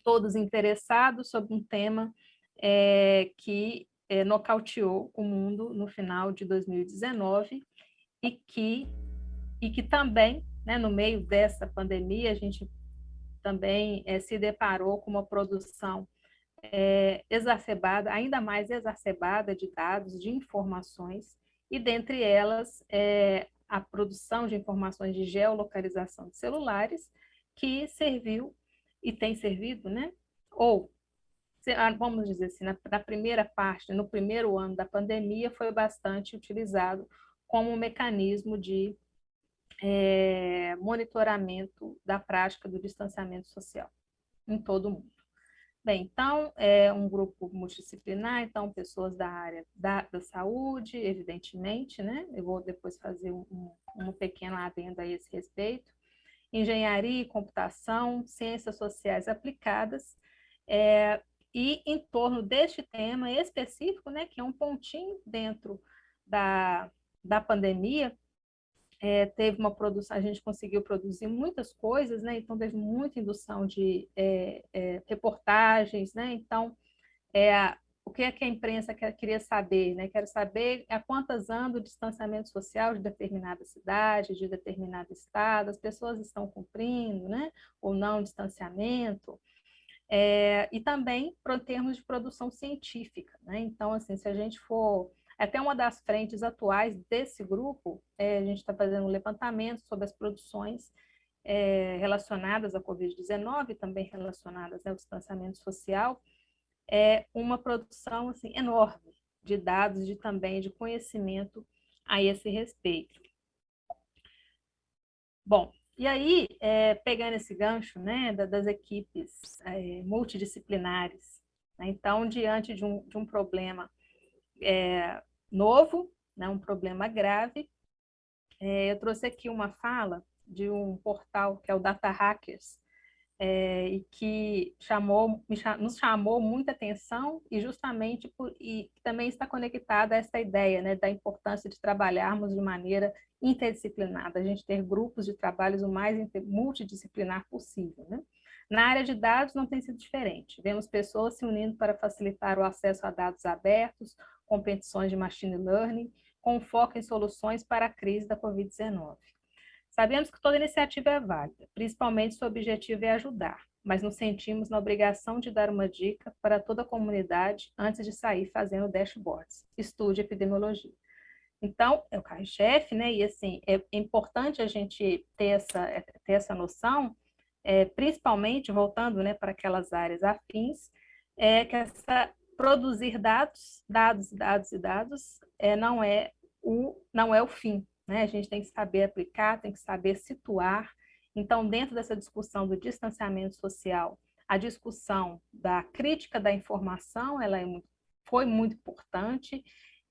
todos interessados sobre um tema que nocauteou o mundo no final de 2019 e que também, né, no meio dessa pandemia, a gente também se deparou com uma produção exacerbada, ainda mais exacerbada de dados, de informações, e dentre elas a produção de informações de geolocalização de celulares, que serviu e tem servido, né? Ou, vamos dizer assim, na primeira parte, no primeiro ano da pandemia, foi bastante utilizado como um mecanismo de monitoramento da prática do distanciamento social em todo o mundo. Bem, então, é um grupo multidisciplinar, então, pessoas da área da saúde, evidentemente, né? Eu vou depois fazer um pequeno adendo a esse respeito. Engenharia e computação, ciências sociais aplicadas, e em torno deste tema específico, né, que é um pontinho dentro da pandemia, teve uma produção, a gente conseguiu produzir muitas coisas, né? Então teve muita indução de reportagens, né? Então, o que é que a imprensa queria saber, né? Quero saber há quantas anos o distanciamento social de determinada cidade, de determinado estado, as pessoas estão cumprindo, né? Ou não o distanciamento. E também para termos de produção científica, né? Então, assim, se a gente for até uma das frentes atuais desse grupo, a gente está fazendo um levantamento sobre as produções relacionadas à Covid-19, também relacionadas ao distanciamento social, uma produção assim, enorme de dados e também de conhecimento a esse respeito. Bom, e aí, pegando esse gancho, né, das equipes multidisciplinares, né, então, diante de um problema novo, né, um problema grave, eu trouxe aqui uma fala de um portal que é o Data Hackers, e que nos chamou muita atenção e justamente e também está conectada a essa ideia, né, da importância de trabalharmos de maneira interdisciplinar, a gente ter grupos de trabalhos o mais multidisciplinar possível, né? Na área de dados não tem sido diferente. Vemos pessoas se unindo para facilitar o acesso a dados abertos, competições de machine learning, com foco em soluções para a crise da Covid-19. Sabemos que toda iniciativa é válida, principalmente se o objetivo é ajudar, mas nos sentimos na obrigação de dar uma dica para toda a comunidade antes de sair fazendo dashboards. Estude epidemiologia. Então, é o carro-chefe, né? E assim, é importante a gente ter essa noção, principalmente voltando, né, para aquelas áreas afins, que produzir dados, não é o fim, né? A gente tem que saber aplicar, tem que saber situar. Então, dentro dessa discussão do distanciamento social, a discussão da crítica da informação, foi muito importante,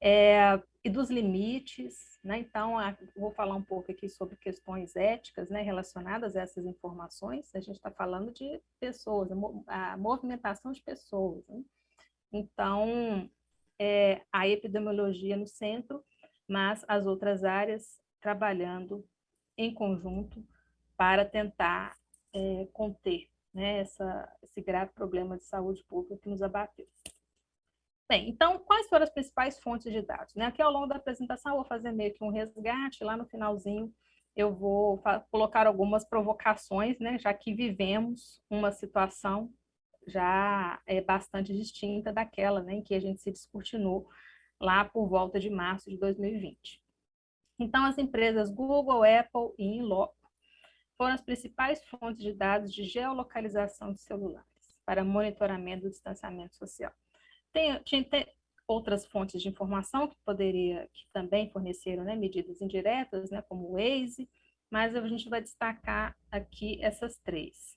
e dos limites, né? Então, vou falar um pouco aqui sobre questões éticas, né, relacionadas a essas informações. A gente está falando de pessoas, a movimentação de pessoas, né? Então, a epidemiologia no centro, mas as outras áreas trabalhando em conjunto para tentar conter, né, esse grave problema de saúde pública que nos abateu. Bem, então, quais foram as principais fontes de dados? Né? Aqui ao longo da apresentação eu vou fazer meio que um resgate, lá no finalzinho eu vou colocar algumas provocações, né, já que vivemos uma situação já bastante distinta daquela, né, em que a gente se descortinou lá por volta de março de 2020. Então, as empresas Google, Apple e Inloco foram as principais fontes de dados de geolocalização de celulares para monitoramento do distanciamento social. Tem outras fontes de informação que também forneceram, né, medidas indiretas, né, como o Waze, mas a gente vai destacar aqui essas três.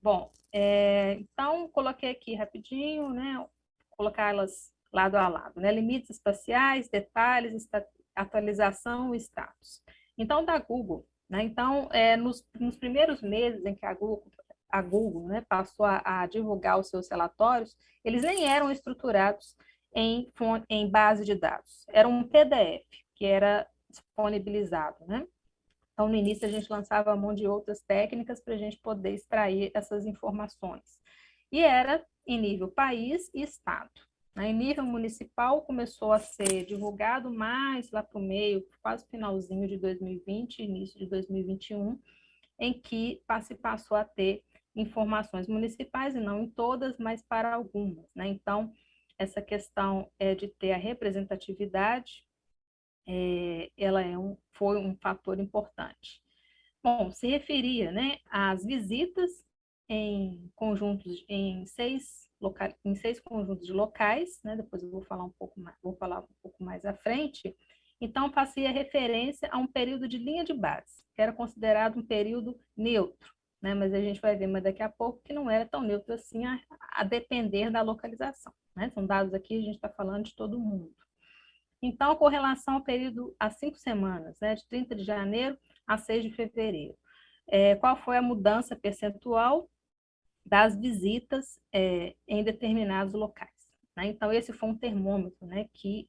Bom, então coloquei aqui rapidinho, né, colocá-las lado a lado, né, limites espaciais, detalhes, atualização e status. Então, da Google, né, então, nos primeiros meses em que a Google, né, passou a divulgar os seus relatórios, eles nem eram estruturados em base de dados, era um PDF que era disponibilizado, né? Então, no início, a gente lançava a mão de outras técnicas para a gente poder extrair essas informações. E era em nível país e estado. Em nível municipal, começou a ser divulgado mais lá para o meio, quase finalzinho de 2020, início de 2021, em que se passou a ter informações municipais, e não em todas, mas para algumas. Então, essa questão de ter a representatividade, ela foi um fator importante. Bom, se referia, né, às visitas em conjuntos, em seis conjuntos de locais, né, depois eu vou falar um pouco mais à frente. Então, fazia referência a um período de linha de base, que era considerado um período neutro, né, mas a gente vai ver mais daqui a pouco que não era tão neutro assim, a depender da localização, né? São dados aqui, a gente está falando de todo mundo. Então, com relação ao período, às 5 semanas, né, de 30 de janeiro a 6 de fevereiro, qual foi a mudança percentual das visitas em determinados locais, né? Então, esse foi um termômetro, né, que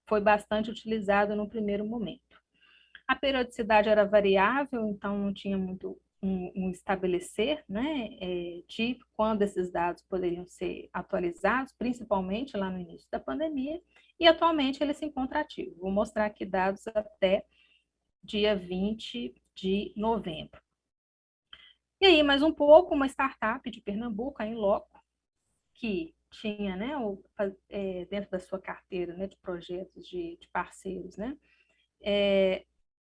foi bastante utilizado no primeiro momento. A periodicidade era variável, então não tinha muito um estabelecer, né, de quando esses dados poderiam ser atualizados, principalmente lá no início da pandemia, e atualmente ele se encontra ativo. Vou mostrar aqui dados até dia 20 de novembro. E aí, mais um pouco, uma startup de Pernambuco, a Inloco, que tinha, né, dentro da sua carteira, né, de projetos de parceiros, né,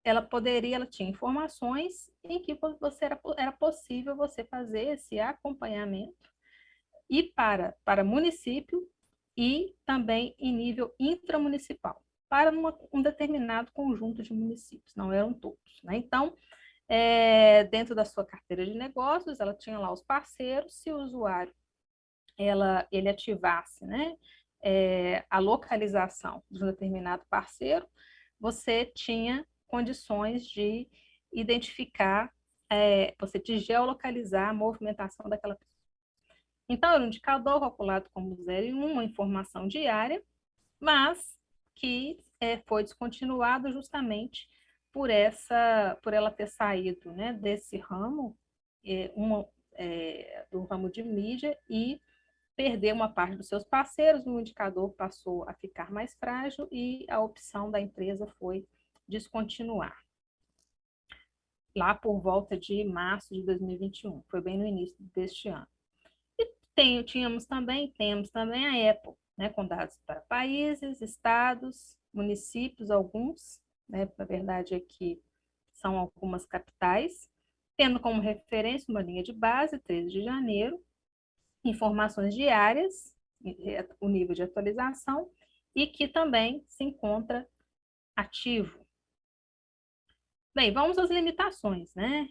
ela tinha informações em que era possível você fazer esse acompanhamento e para município e também em nível intramunicipal, para um determinado conjunto de municípios, não eram todos, né? Então, dentro da sua carteira de negócios, ela tinha lá os parceiros, se o usuário ele ativasse, né, a localização de um determinado parceiro, você tinha condições de identificar, de geolocalizar a movimentação daquela pessoa. Então, era um indicador calculado como 0 e 1, uma informação diária, mas que foi descontinuado justamente por ela ter saído, né, desse ramo, do ramo de mídia, e perder uma parte dos seus parceiros, o indicador passou a ficar mais frágil e a opção da empresa foi descontinuar. Lá por volta de março de 2021, foi bem no início deste ano. E temos também a Apple, né, com dados para países, estados, municípios, alguns, né, na verdade aqui são algumas capitais, tendo como referência uma linha de base, 13 de janeiro, informações diárias, o nível de atualização, e que também se encontra ativo. Bem, vamos às limitações, né?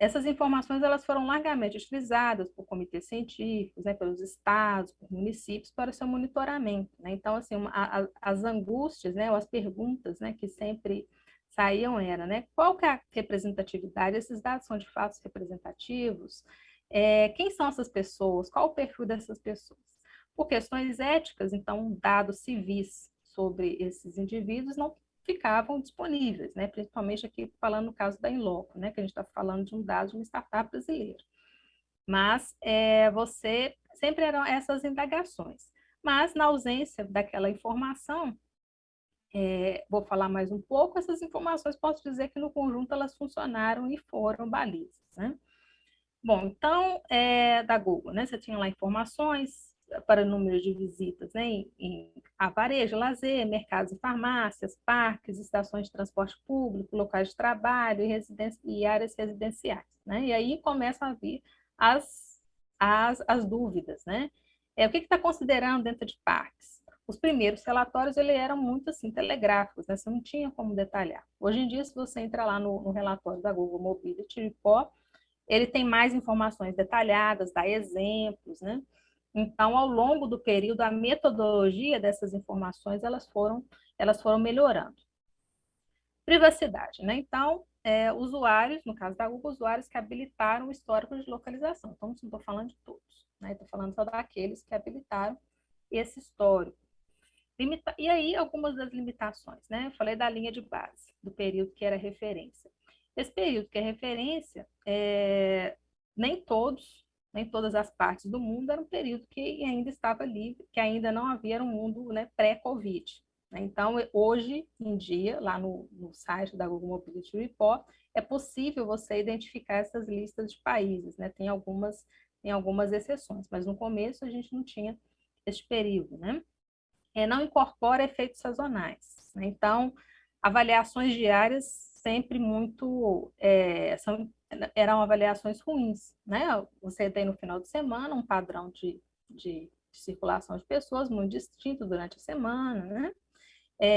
Essas informações elas foram largamente utilizadas por comitês científicos, né, pelos estados, por municípios, para o seu monitoramento, né? Então, assim, as angústias, né, ou as perguntas, né, que sempre saíam era, né, qual que é a representatividade? Esses dados são de fato representativos? Quem são essas pessoas? Qual o perfil dessas pessoas? Por questões éticas, então, dados civis sobre esses indivíduos não ficavam disponíveis, né? Principalmente aqui falando no caso da Inloco, né? Que a gente está falando de um dado de uma startup brasileira. Mas você sempre eram essas indagações. Mas na ausência daquela informação, vou falar mais um pouco, essas informações posso dizer que no conjunto elas funcionaram e foram balizas, né? Bom, então, da Google, né? Você tinha lá informações para o número de visitas, né, a varejo, lazer, mercados e farmácias, parques, estações de transporte público, locais de trabalho e áreas residenciais, né? E aí começam a vir as dúvidas, né? O que está considerando dentro de parques? Os primeiros relatórios eles eram muito assim, telegráficos, né? Você não tinha como detalhar. Hoje em dia, se você entrar lá no relatório da Google Mobility Report, ele tem mais informações detalhadas, dá exemplos, né? Então, ao longo do período, a metodologia dessas informações elas foram melhorando. Privacidade, né? Então, usuários, no caso da Google, usuários que habilitaram o histórico de localização. Então, não estou falando de todos, né? Estou falando só daqueles que habilitaram esse histórico. E aí, algumas das limitações, né? Eu falei da linha de base, do período que era referência. Esse período que é referência, nem todas as partes do mundo era um período que ainda estava livre, que ainda não havia um mundo, né, pré-Covid. Né? Então, hoje em dia, lá no site da Google Mobility Report, é possível você identificar essas listas de países, né? Tem algumas exceções, mas no começo a gente não tinha esse período, né? Não incorpora efeitos sazonais, né? Então, avaliações diárias sempre eram avaliações ruins, né? Você tem no final de semana um padrão de circulação de pessoas muito distinto durante a semana, né?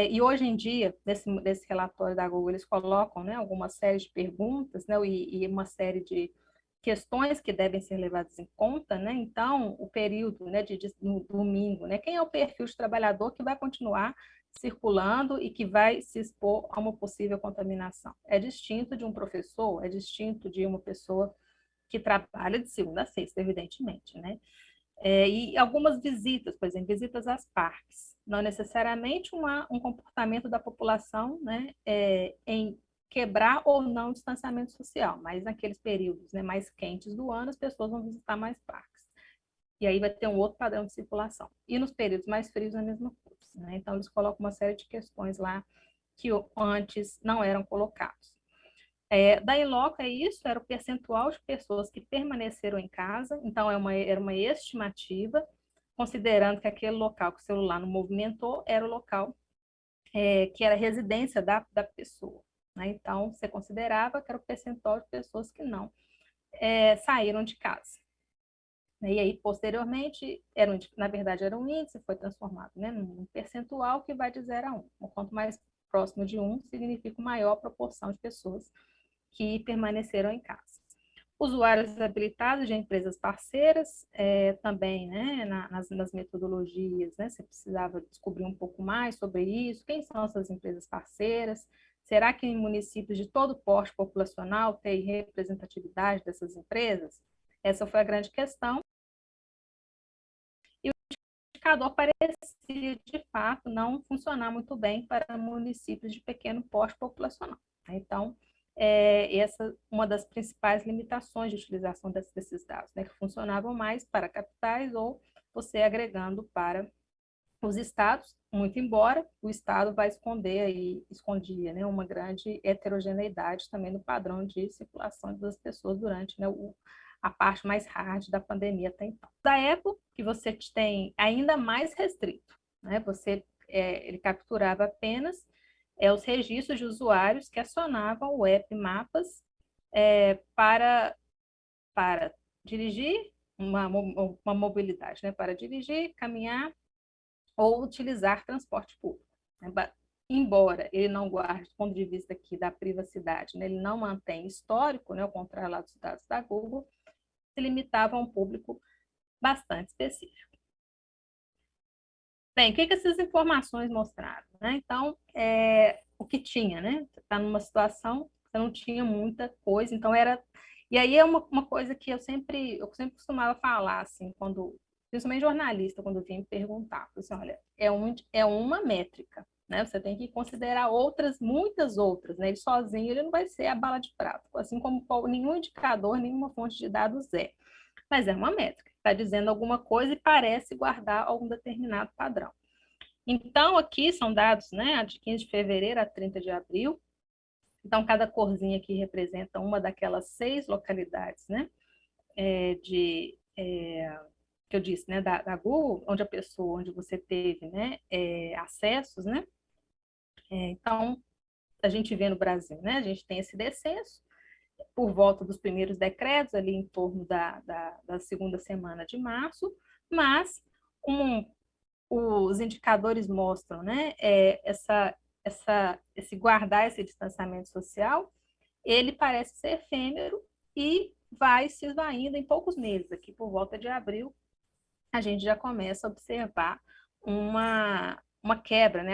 E hoje em dia, desse relatório da Google, eles colocam, né, alguma série de perguntas, né, e uma série de questões que devem ser levadas em conta, né? Então, o período, né, no domingo, né? Quem é o perfil de trabalhador que vai continuar circulando e que vai se expor a uma possível contaminação? É distinto de um professor, é distinto de uma pessoa que trabalha de segunda a sexta, evidentemente, né? E algumas visitas, por exemplo, visitas às parques. Não necessariamente um comportamento da população, né, em quebrar ou não o distanciamento social, mas naqueles períodos, né, mais quentes do ano, as pessoas vão visitar mais parques. E aí vai ter um outro padrão de circulação. E nos períodos mais frios, a mesma coisa. Né? Então, eles colocam uma série de questões lá que antes não eram colocados. Da Inloco é isso, era o percentual de pessoas que permaneceram em casa, então era uma estimativa, considerando que aquele local que o celular não movimentou era o local que era a residência da pessoa. Né? Então, você considerava que era o percentual de pessoas que não saíram de casa. E aí, posteriormente, na verdade, era um índice, foi transformado, né, num percentual que vai de 0 a 1. Quanto mais próximo de 1, significa maior proporção de pessoas que permaneceram em casa. Usuários habilitados de empresas parceiras, também, né, nas metodologias, né, você precisava descobrir um pouco mais sobre isso, quem são essas empresas parceiras, será que em municípios de todo porte populacional tem representatividade dessas empresas? Essa foi a grande questão. E o indicador parecia, de fato, não funcionar muito bem para municípios de pequeno porte populacional. Então, essa uma das principais limitações de utilização desses dados, né, que funcionavam mais para capitais ou você agregando para os estados, muito embora o estado vai escondia, né, uma grande heterogeneidade também no padrão de circulação das pessoas durante, né, a parte mais hard da pandemia até então. Da Apple, que você tem ainda mais restrito, né, ele capturava apenas os registros de usuários que acionavam o app Mapas para dirigir uma mobilidade, né? Para dirigir, caminhar ou utilizar transporte público. Né? Embora ele não guarde, do ponto de vista aqui da privacidade, né? Ele não mantém histórico, né? Ao contrário lá dos dados da Google, se limitava a um público bastante específico. Bem, o que essas informações mostraram? Né? Então, o que tinha, né? Você está numa situação, você não tinha muita coisa, então era... E aí é uma coisa que eu sempre costumava falar, assim, principalmente jornalista, quando vinha me perguntar, assim, olha, é uma métrica, né? Você tem que considerar muitas outras, né? Ele sozinho ele não vai ser a bala de prata, assim como nenhum indicador, nenhuma fonte de dados é. Mas é uma métrica, está dizendo alguma coisa e parece guardar algum determinado padrão. Então, aqui são dados, né, de 15 de fevereiro a 30 de abril. Então, cada corzinha aqui representa uma daquelas 6 localidades, né, que eu disse, né, da Google, onde você teve, né, acessos, né? Então, a gente vê no Brasil, né? A gente tem esse descenso por volta dos primeiros decretos, ali em torno da segunda semana de março, mas um, os indicadores mostram, né, esse guardar esse distanciamento social, ele parece ser efêmero e vai se esvaindo em poucos meses. Aqui, por volta de abril, a gente já começa a observar uma quebra, né?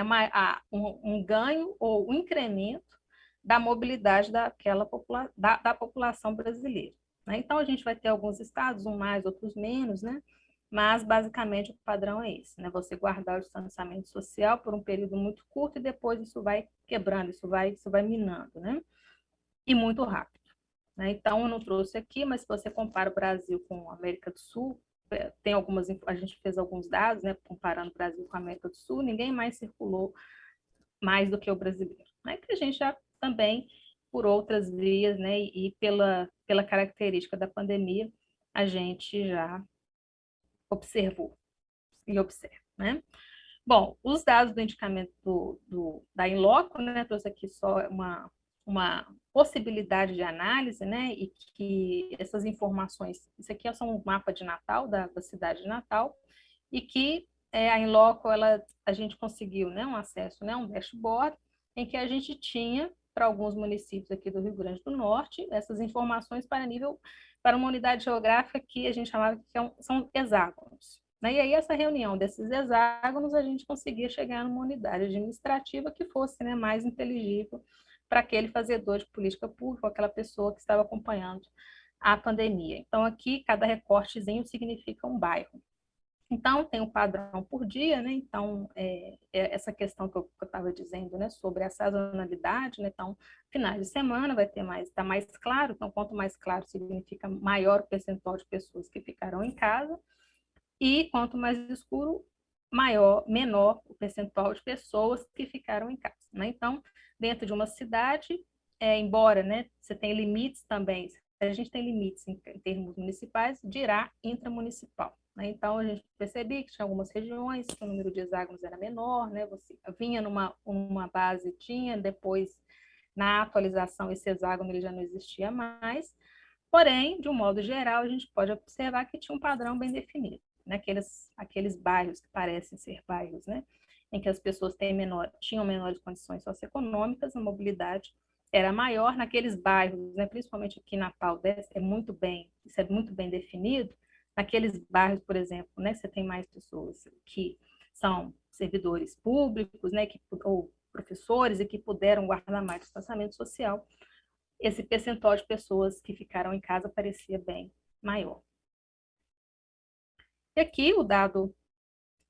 Um ganho ou um incremento da mobilidade da população brasileira. Né? Então, a gente vai ter alguns estados, um mais, outros menos, né? Mas, basicamente, o padrão é esse, né? Você guardar o distanciamento social por um período muito curto e depois isso vai quebrando, isso vai minando, né? E muito rápido. Né? Então, eu não trouxe aqui, mas se você compara o Brasil com a América do Sul, a gente fez alguns dados, né, comparando o Brasil com a América do Sul, ninguém mais circulou mais do que o brasileiro, né, que a gente já também, por outras vias, né, e pela característica da pandemia, a gente já observou e observa, né. Bom, os dados do indicamento da Inloco, né, trouxe aqui só uma possibilidade de análise, né, e que essas informações, isso aqui é só um mapa de Natal, da cidade de Natal, e que a Inloco, a gente conseguiu, né, um acesso, né, um dashboard, em que a gente tinha, para alguns municípios aqui do Rio Grande do Norte, essas informações para uma unidade geográfica que a gente chamava que são hexágonos. Né? E aí, essa reunião desses hexágonos, a gente conseguia chegar numa unidade administrativa que fosse, né, mais inteligível para aquele fazedor de política pública, aquela pessoa que estava acompanhando a pandemia. Então, aqui, cada recortezinho significa um bairro. Então, tem um padrão por dia, né? Então, essa questão que eu estava dizendo, né, sobre a sazonalidade, né? Então, finais de semana vai ter está mais claro. Então, quanto mais claro, significa maior o percentual de pessoas que ficarão em casa. E quanto mais escuro, menor o percentual de pessoas que ficaram em casa. Né? Então, dentro de uma cidade, embora, né, você tenha limites também, a gente tem limites em termos municipais, dirá intramunicipal. Né? Então, a gente percebia que tinha algumas regiões que o número de hexágonos era menor, né? Você vinha numa base, depois, na atualização, esse hexágono ele já não existia mais. Porém, de um modo geral, a gente pode observar que tinha um padrão bem definido. Né? Aqueles bairros que parecem ser bairros, né? Em que as pessoas tinham menores condições socioeconômicas, a mobilidade era maior naqueles bairros, né? Principalmente aqui em Natal, isso é muito bem definido. Naqueles bairros, por exemplo, né? Você tem mais pessoas que são servidores públicos, né? Ou professores e que puderam guardar mais distanciamento social. Esse percentual de pessoas que ficaram em casa parecia bem maior. E aqui o dado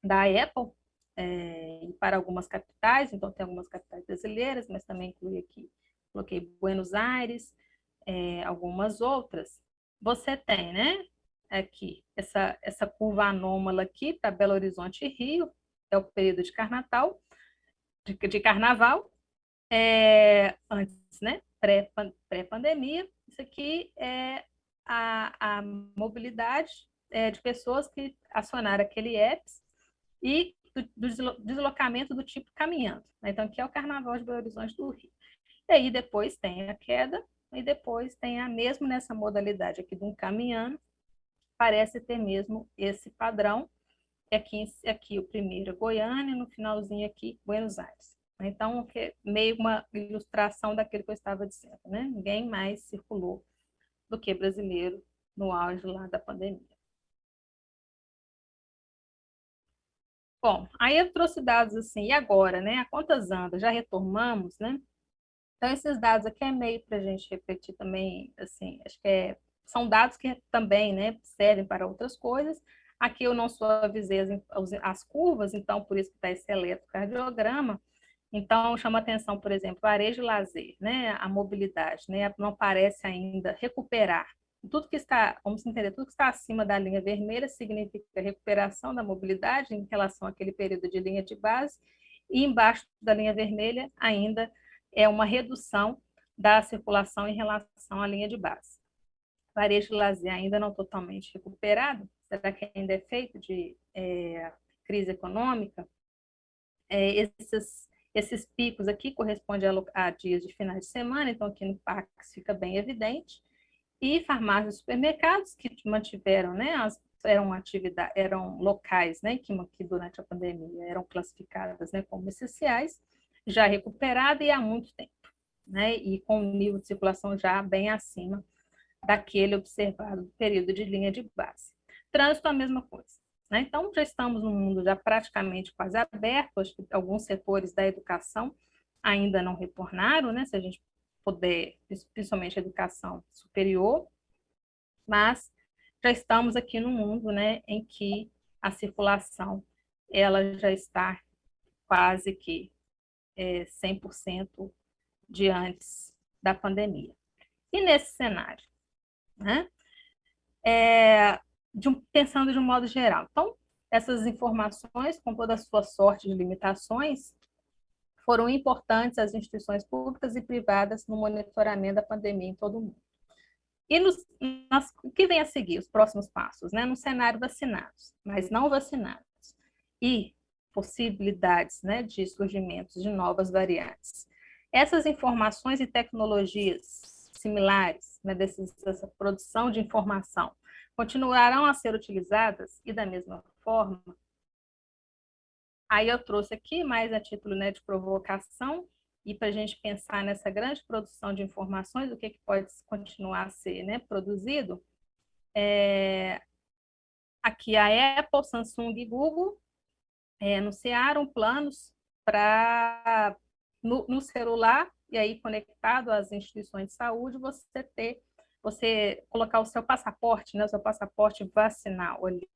da Apple, para algumas capitais, então tem algumas capitais brasileiras, mas também coloquei Buenos Aires, algumas outras. Você tem, né, aqui, essa curva anômala aqui para Belo Horizonte e Rio, é o período de carnaval, antes, né, pré-pandemia. Isso aqui é a mobilidade de pessoas que acionaram aquele apps e do deslocamento do tipo caminhando. Né? Então, aqui é o Carnaval de Belo Horizonte do Rio. E aí depois tem a queda, e depois tem mesmo nessa modalidade aqui de um caminhando, parece ter mesmo esse padrão. Aqui o primeiro é Goiânia, no finalzinho aqui, Buenos Aires. Então, meio uma ilustração daquilo que eu estava dizendo, né? Ninguém mais circulou do que brasileiro no auge lá da pandemia. Bom, aí eu trouxe dados assim, e agora, né? A quantas anda? Já retomamos, né? Então, esses dados aqui é meio para a gente refletir também, assim, acho que são dados que também, né, servem para outras coisas. Aqui eu não suavizei as curvas, então por isso que está esse eletrocardiograma. Então, chama atenção, por exemplo, varejo e lazer, né? A mobilidade, né? Não parece ainda recuperar. Tudo que está, vamos entender, tudo que está acima da linha vermelha significa recuperação da mobilidade em relação àquele período de linha de base, e embaixo da linha vermelha ainda é uma redução da circulação em relação à linha de base. Varejo e lazer ainda não totalmente recuperado, será que ainda é feito de crise econômica? Esses picos aqui correspondem a dias de finais de semana, então aqui no Pax fica bem evidente. E farmácias e supermercados que mantiveram, né, eram locais, né, que durante a pandemia eram classificadas, né, como essenciais, já recuperada e há muito tempo, né, e com um nível de circulação já bem acima daquele observado no período de linha de base. Trânsito, a mesma coisa. Né? Então, já estamos num mundo já praticamente quase aberto, acho que alguns setores da educação ainda não retornaram, né? Se a gente puder, principalmente a educação superior, mas já estamos aqui no mundo, né, em que a circulação ela já está quase que 100% de antes da pandemia. E nesse cenário, né, pensando de um modo geral. Então, essas informações, com toda a sua sorte de limitações, foram importantes às instituições públicas e privadas no monitoramento da pandemia em todo o mundo. E o que vem a seguir, os próximos passos, né? No cenário vacinados, mas não vacinados, e possibilidades, né, de surgimento de novas variantes. Essas informações e tecnologias similares, né, dessa produção de informação, continuarão a ser utilizadas e da mesma forma. Aí eu trouxe aqui mais a título, né, de provocação e para a gente pensar nessa grande produção de informações, o que pode continuar a ser, né, produzido. Aqui a Apple, Samsung e Google anunciaram planos para, no celular, e aí conectado às instituições de saúde, você colocar o seu passaporte, né, o seu passaporte vacinal ali,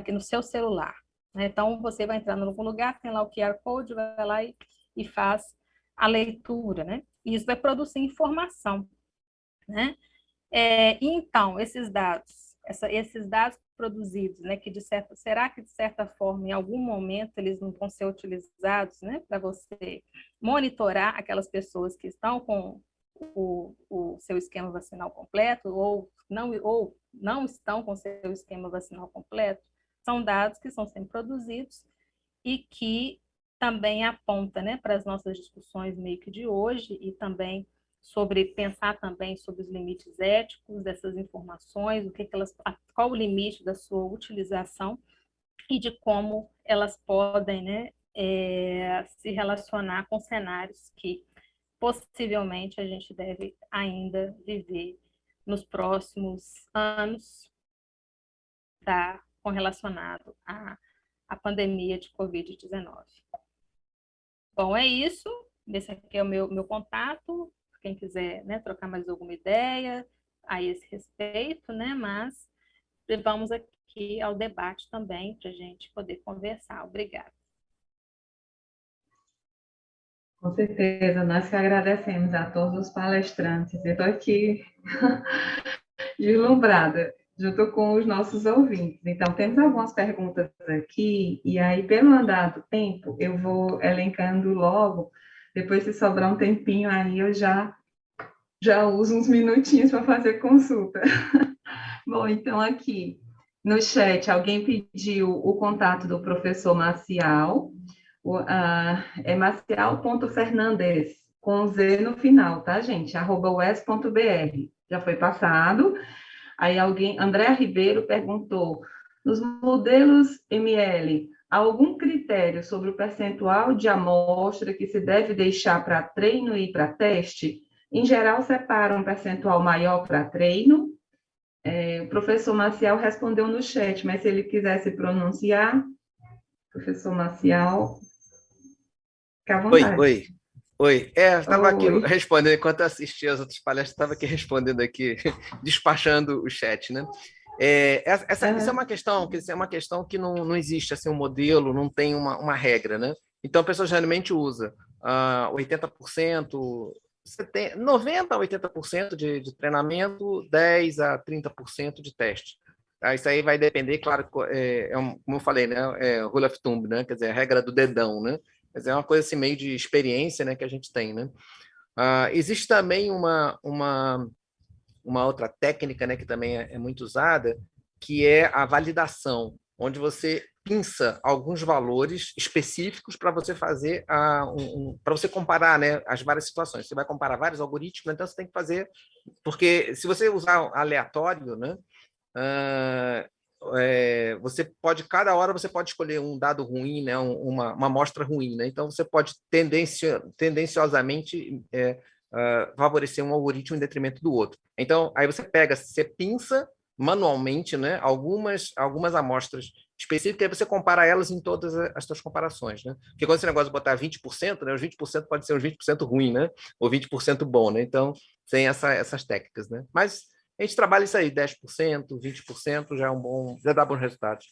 no seu celular. Né? Então, você vai entrar em algum lugar, tem lá o QR Code, vai lá e faz a leitura, né? E isso vai produzir informação, né? Então, esses dados produzidos, né, será que de certa forma, em algum momento, eles não vão ser utilizados, né, para você monitorar aquelas pessoas que estão com o seu esquema vacinal completo ou não estão com o seu esquema vacinal completo? São dados que estão sendo produzidos e que também aponta, né, para as nossas discussões meio que de hoje e também pensar também sobre os limites éticos dessas informações, qual o limite da sua utilização e de como elas podem, né, se relacionar com cenários que possivelmente a gente deve ainda viver nos próximos anos, tá, relacionado à pandemia de Covid-19. Bom, é isso. Esse aqui é o meu contato. Quem quiser, né, trocar mais alguma ideia a esse respeito, né? Mas vamos aqui ao debate também para a gente poder conversar. Obrigada. Com certeza, nós que agradecemos a todos os palestrantes. Eu estou aqui deslumbrada, junto com os nossos ouvintes. Então, temos algumas perguntas aqui, e aí, pelo andar do tempo, eu vou elencando logo, depois se sobrar um tempinho, aí eu já uso uns minutinhos para fazer consulta. Bom, então aqui no chat, alguém pediu o contato do professor Maciel, é maciel.fernandes, com Z no final, tá, gente? @us.br. Já foi passado. Aí André Ribeiro perguntou, nos modelos ML, há algum critério sobre o percentual de amostra que se deve deixar para treino e para teste? Em geral, separa um percentual maior para treino. O professor Maciel respondeu no chat, mas se ele quiser se pronunciar, professor Maciel, fica à vontade. Oi. Eu estava aqui respondendo, enquanto eu assistia as outras palestras, estava aqui respondendo aqui, despachando o chat, né? Isso é uma questão que não existe assim, um modelo, não tem uma regra, né? Então, a pessoa geralmente usa 80%, 90% a 80% de treinamento, 10% a 30% de teste. Isso aí vai depender, claro, como eu falei, né? Rule of thumb, né? Quer dizer, a regra do dedão, né? Quer dizer, é uma coisa assim, meio de experiência, né, que a gente tem, né? Existe também uma outra técnica, né, que também é muito usada, que é a validação, onde você pinça alguns valores específicos para você fazer para você comparar, né, as várias situações. Você vai comparar vários algoritmos, então você tem que fazer, porque se você usar aleatório, né, você pode, cada hora você pode escolher um dado ruim, né, uma amostra ruim, né? Então você pode tendenciosamente favorecer um algoritmo em detrimento do outro. Então aí você pinça manualmente, né, algumas amostras específicas, e aí você compara elas em todas as suas comparações, né? Porque quando esse negócio de botar 20%, né, os 20% pode ser uns 20% ruim, né? Ou 20% bom, né? Então tem essas técnicas, né? Mas a gente trabalha isso aí, 10%, 20%, já é já dá bons resultados.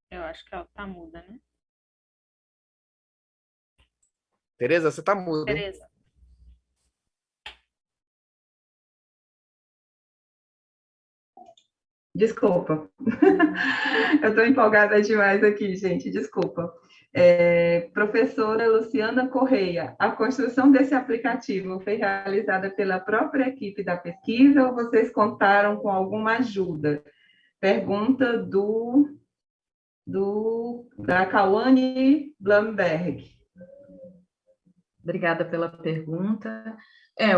Eu acho que ela tá muda, né? Tereza, você está muda, hein? Tereza. Desculpa. Eu estou empolgada demais aqui, gente, desculpa. Professora Luciana Correia, a construção desse aplicativo foi realizada pela própria equipe da pesquisa ou vocês contaram com alguma ajuda? Pergunta da Kawane Blamberg. Obrigada pela pergunta.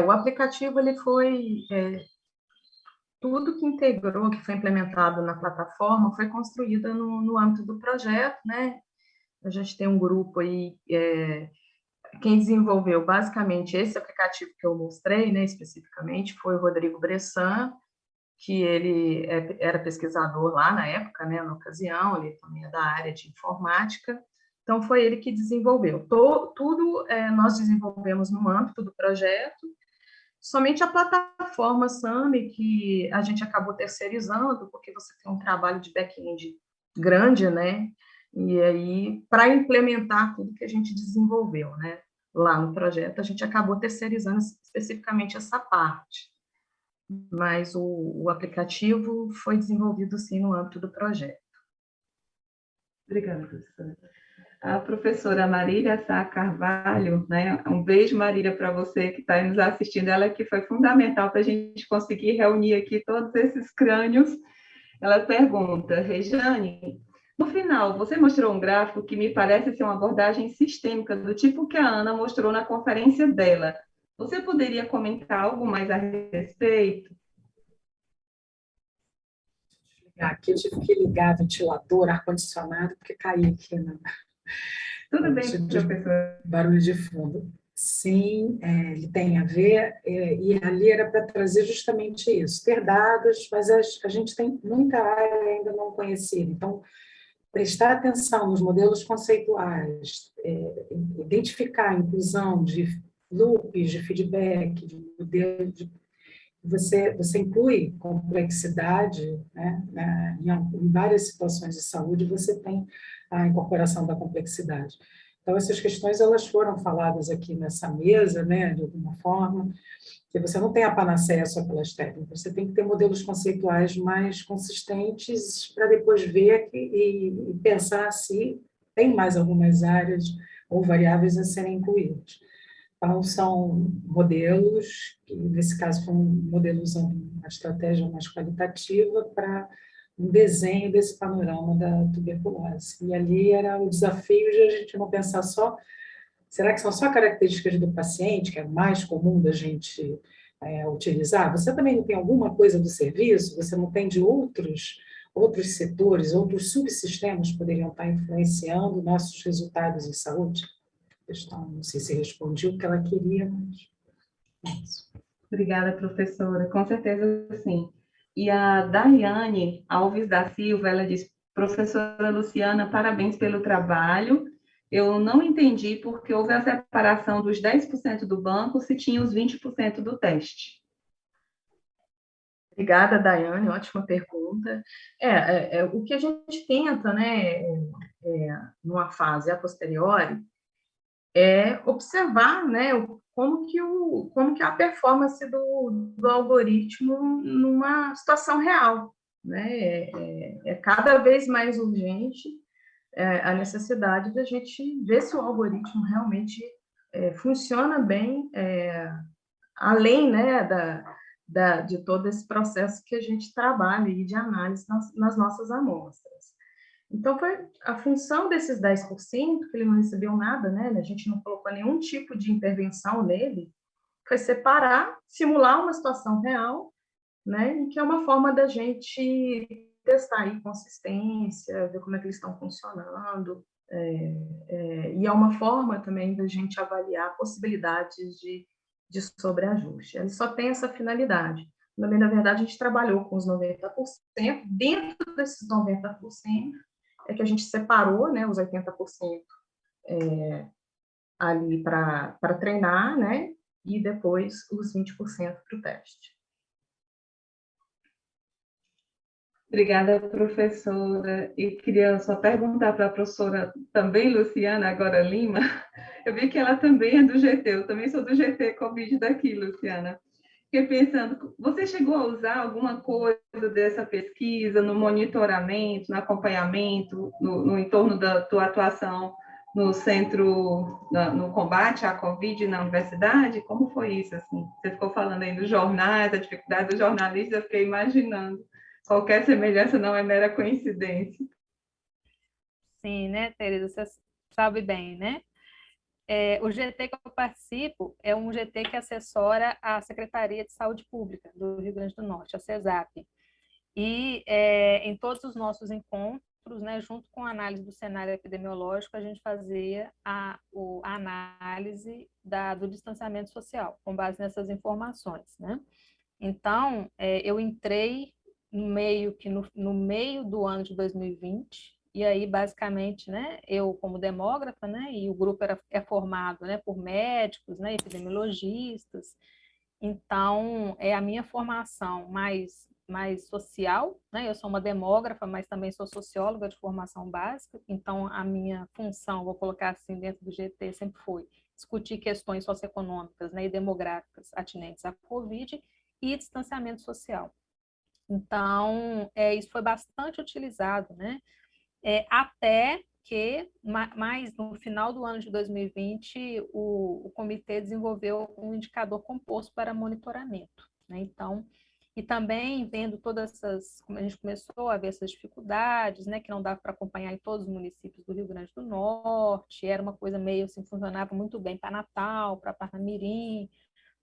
O aplicativo ele foi tudo que integrou, que foi implementado na plataforma, foi construído no âmbito do projeto, né? A gente tem um grupo aí, quem desenvolveu basicamente esse aplicativo que eu mostrei, né, especificamente, foi o Rodrigo Bressan, que ele era pesquisador lá na época, né, na ocasião, ele também é da área de informática, então foi ele que desenvolveu. Tudo nós desenvolvemos no âmbito do projeto, somente a plataforma SAMI, que a gente acabou terceirizando, porque você tem um trabalho de back-end grande, né? E aí, para implementar tudo que a gente desenvolveu, né? Lá no projeto, a gente acabou terceirizando especificamente essa parte. Mas o aplicativo foi desenvolvido, sim, no âmbito do projeto. Obrigada, professora. A professora Marília Sá Carvalho, né? Um beijo, Marília, para você que está nos assistindo. Ela que foi fundamental para a gente conseguir reunir aqui todos esses crânios. Ela pergunta, Rejane, no final, você mostrou um gráfico que me parece ser uma abordagem sistêmica, do tipo que a Ana mostrou na conferência dela. Você poderia comentar algo mais a respeito? Aqui eu tive que ligar ventilador, ar-condicionado, porque caí aqui, né? Tudo bem, professor. Barulho de fundo. Sim, ele tem a ver, e ali era para trazer justamente isso, ter dados, mas a gente tem muita área ainda não conhecida, então, prestar atenção nos modelos conceituais, identificar a inclusão de loops, de feedback, de modelo de você inclui complexidade, né, em várias situações de saúde, você tem a incorporação da complexidade. Então, essas questões elas foram faladas aqui nessa mesa, né, de alguma forma, que você não tem a panaceia só pelas técnicas, você tem que ter modelos conceituais mais consistentes para depois ver e pensar se tem mais algumas áreas ou variáveis a serem incluídas. Então, são modelos, que nesse caso foi um modelo usando uma estratégia mais qualitativa para um desenho desse panorama da tuberculose. E ali era o desafio de a gente não pensar só, será que são só características do paciente, que é mais comum da gente utilizar? Você também não tem alguma coisa do serviço? Você não tem de outros setores, outros subsistemas que poderiam estar influenciando nossos resultados em saúde? Questão, não sei se respondi o que ela queria, mas... Obrigada, professora. Com certeza, sim. E a Daiane Alves da Silva, ela diz, professora Luciana, parabéns pelo trabalho. Eu não entendi porque houve a separação dos 10% do banco se tinha os 20% do teste. Obrigada, Daiane, ótima pergunta. O que a gente tenta, né, numa fase a posteriori, é observar, né, como que é a performance do algoritmo numa situação real, né? É cada vez mais urgente a necessidade da gente ver se o algoritmo realmente funciona bem, além, né, de todo esse processo que a gente trabalha aí de análise nas nossas amostras. Então, foi a função desses 10%, que ele não recebeu nada, né? A gente não colocou nenhum tipo de intervenção nele, foi separar, simular uma situação real, né? Que é uma forma da gente testar aí consistência, ver como é que eles estão funcionando, e é uma forma também da gente avaliar possibilidades de sobreajuste. Ele só tem essa finalidade. Na verdade, a gente trabalhou com os 90%, dentro desses 90%, é que a gente separou, né, os 80% ali para treinar, né, e depois os 20% para o teste. Obrigada, professora. E queria só perguntar para a professora também, Luciana, agora Lima. Eu vi que ela também é do GT, eu também sou do GT Covid daqui, Luciana. Fiquei pensando, você chegou a usar alguma coisa dessa pesquisa no monitoramento, no acompanhamento, no entorno da tua atuação no centro, no combate à Covid na universidade? Como foi isso, assim? Você ficou falando aí dos jornais, a dificuldade dos jornalistas, eu fiquei imaginando. Qualquer semelhança não é mera coincidência. Sim, né, Tereza? Você sabe bem, né? O GT que eu participo é um GT que assessora a Secretaria de Saúde Pública do Rio Grande do Norte, a CESAP. E em todos os nossos encontros, né, junto com a análise do cenário epidemiológico, a gente fazia a análise do distanciamento social, com base nessas informações, né? Então, eu entrei no meio do ano de 2020, e aí, basicamente, né, eu como demógrafa, né, e o grupo é formado, né, por médicos, né, epidemiologistas. Então, é a minha formação mais social, né? Eu sou uma demógrafa, mas também sou socióloga de formação básica. Então, a minha função, vou colocar assim, dentro do GT, sempre foi discutir questões socioeconômicas, né, e demográficas atinentes à Covid e distanciamento social. Então, isso foi bastante utilizado, né? Até que, mais no final do ano de 2020, o comitê desenvolveu um indicador composto para monitoramento, né? Então, e também vendo todas essas, como a gente começou a ver essas dificuldades, né, que não dava para acompanhar em todos os municípios do Rio Grande do Norte, era uma coisa meio assim, funcionava muito bem para Natal, para Parnamirim,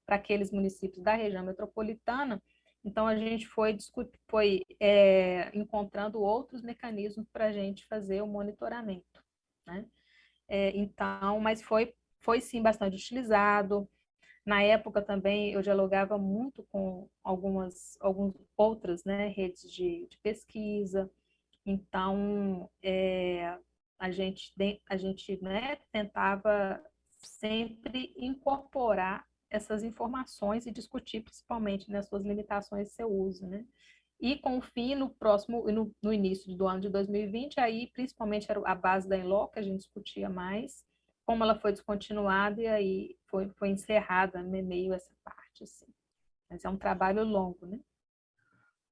para aqueles municípios da região metropolitana. Então, a gente foi encontrando outros mecanismos para a gente fazer o monitoramento, né? Então, mas foi sim bastante utilizado. Na época também eu dialogava muito com algumas outras, né, redes de pesquisa. Então, a gente, né, tentava sempre incorporar essas informações e discutir principalmente nas suas limitações de seu uso, né? E com o fim, no início do ano de 2020, aí principalmente era a base da Enló, que a gente discutia mais, como ela foi descontinuada e aí foi encerrada, né, meio essa parte, assim. Mas é um trabalho longo, né?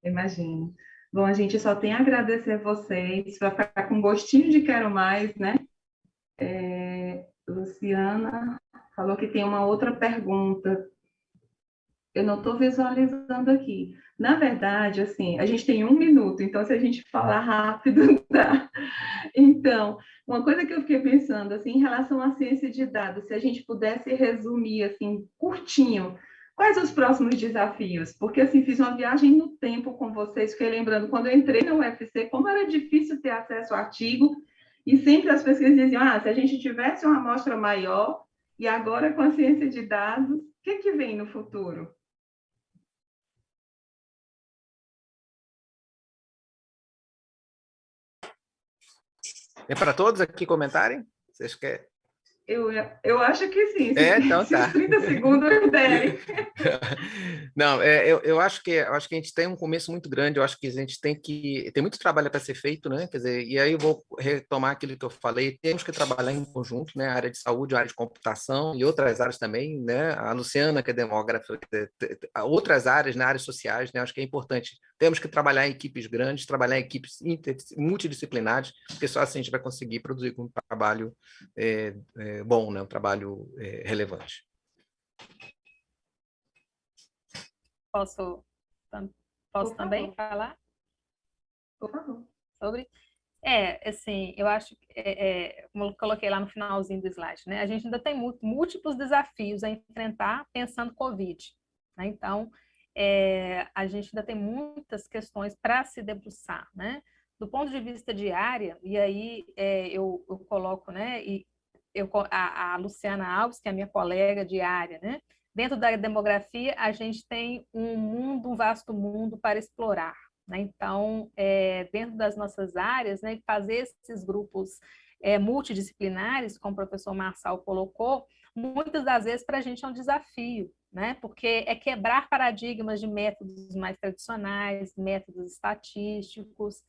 Imagino. Bom, a gente só tem a agradecer vocês, vai ficar com gostinho de quero mais, né? Luciana falou que tem uma outra pergunta. Eu não estou visualizando aqui. Na verdade, assim, a gente tem 1 minuto, então se a gente falar rápido, dá. Então, uma coisa que eu fiquei pensando, assim, em relação à ciência de dados, se a gente pudesse resumir, assim, curtinho, quais os próximos desafios? Porque, assim, fiz uma viagem no tempo com vocês, fiquei lembrando, quando eu entrei na UFC, como era difícil ter acesso ao artigo, e sempre as pesquisas diziam, se a gente tivesse uma amostra maior, e agora com a ciência de dados, o que vem no futuro? É para todos aqui comentarem? Vocês querem? Eu acho que sim, Então se tá. os 30 segundos derem. Não, eu acho que a gente tem um começo muito grande, eu acho que a gente tem muito trabalho para ser feito, né? Quer dizer, e aí eu vou retomar aquilo que eu falei, temos que trabalhar em conjunto, né? A área de saúde, a área de computação e outras áreas também, né? A Luciana, que é demógrafa, outras áreas, né? Áreas sociais, né? Acho que é importante. Temos que trabalhar em equipes grandes, trabalhar em equipes multidisciplinares, porque só assim a gente vai conseguir produzir um trabalho bom, né? Um trabalho relevante. Posso também falar Por favor. sobre? Assim, eu acho que, como eu coloquei lá no finalzinho do slide, né? A gente ainda tem múltiplos desafios a enfrentar pensando Covid, né? Então, a gente ainda tem muitas questões para se debruçar, né? Do ponto de vista de área, e aí eu coloco, né? E a Luciana Alves, que é a minha colega de área, né? Dentro da demografia, a gente tem um vasto mundo para explorar, né? Então, dentro das nossas áreas, né, fazer esses grupos multidisciplinares, como o professor Marçal colocou, muitas das vezes para a gente é um desafio, né? Porque é quebrar paradigmas de métodos mais tradicionais, métodos estatísticos.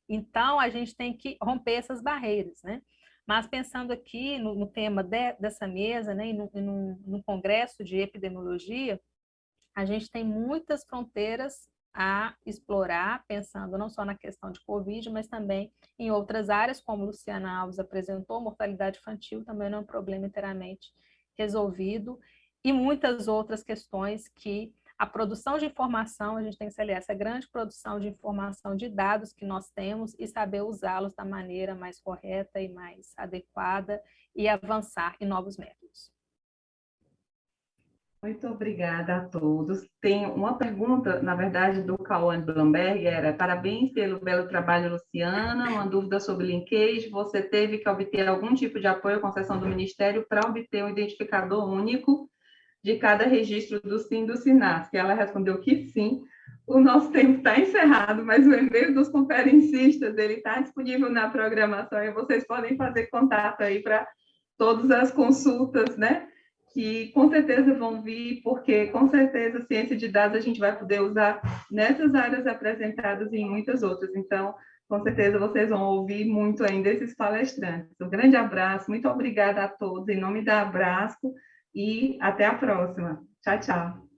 Então, a gente tem que romper essas barreiras, né? Mas pensando aqui no tema dessa mesa, né, e no congresso de epidemiologia, a gente tem muitas fronteiras a explorar, pensando não só na questão de Covid, mas também em outras áreas, como Luciana Alves apresentou, mortalidade infantil também não é um problema inteiramente resolvido, e muitas outras questões que a produção de informação, a gente tem que se aliar essa grande produção de informação, de dados que nós temos e saber usá-los da maneira mais correta e mais adequada e avançar em novos métodos. Muito obrigada a todos. Tem uma pergunta, na verdade, do Cauã Bamberg, era: parabéns pelo belo trabalho, Luciana. Uma dúvida sobre linkage. Você teve que obter algum tipo de apoio à concessão do Ministério para obter um identificador único de cada registro do SIM do SINASC? Ela respondeu que sim. O nosso tempo está encerrado, mas o e-mail dos conferencistas ele está disponível na programação e vocês podem fazer contato aí para todas as consultas, né? Que com certeza vão vir, porque com certeza ciência de dados a gente vai poder usar nessas áreas apresentadas e em muitas outras. Então, com certeza vocês vão ouvir muito ainda esses palestrantes. Um grande abraço, muito obrigada a todos, em nome da Abrasco, e até a próxima. Tchau, tchau.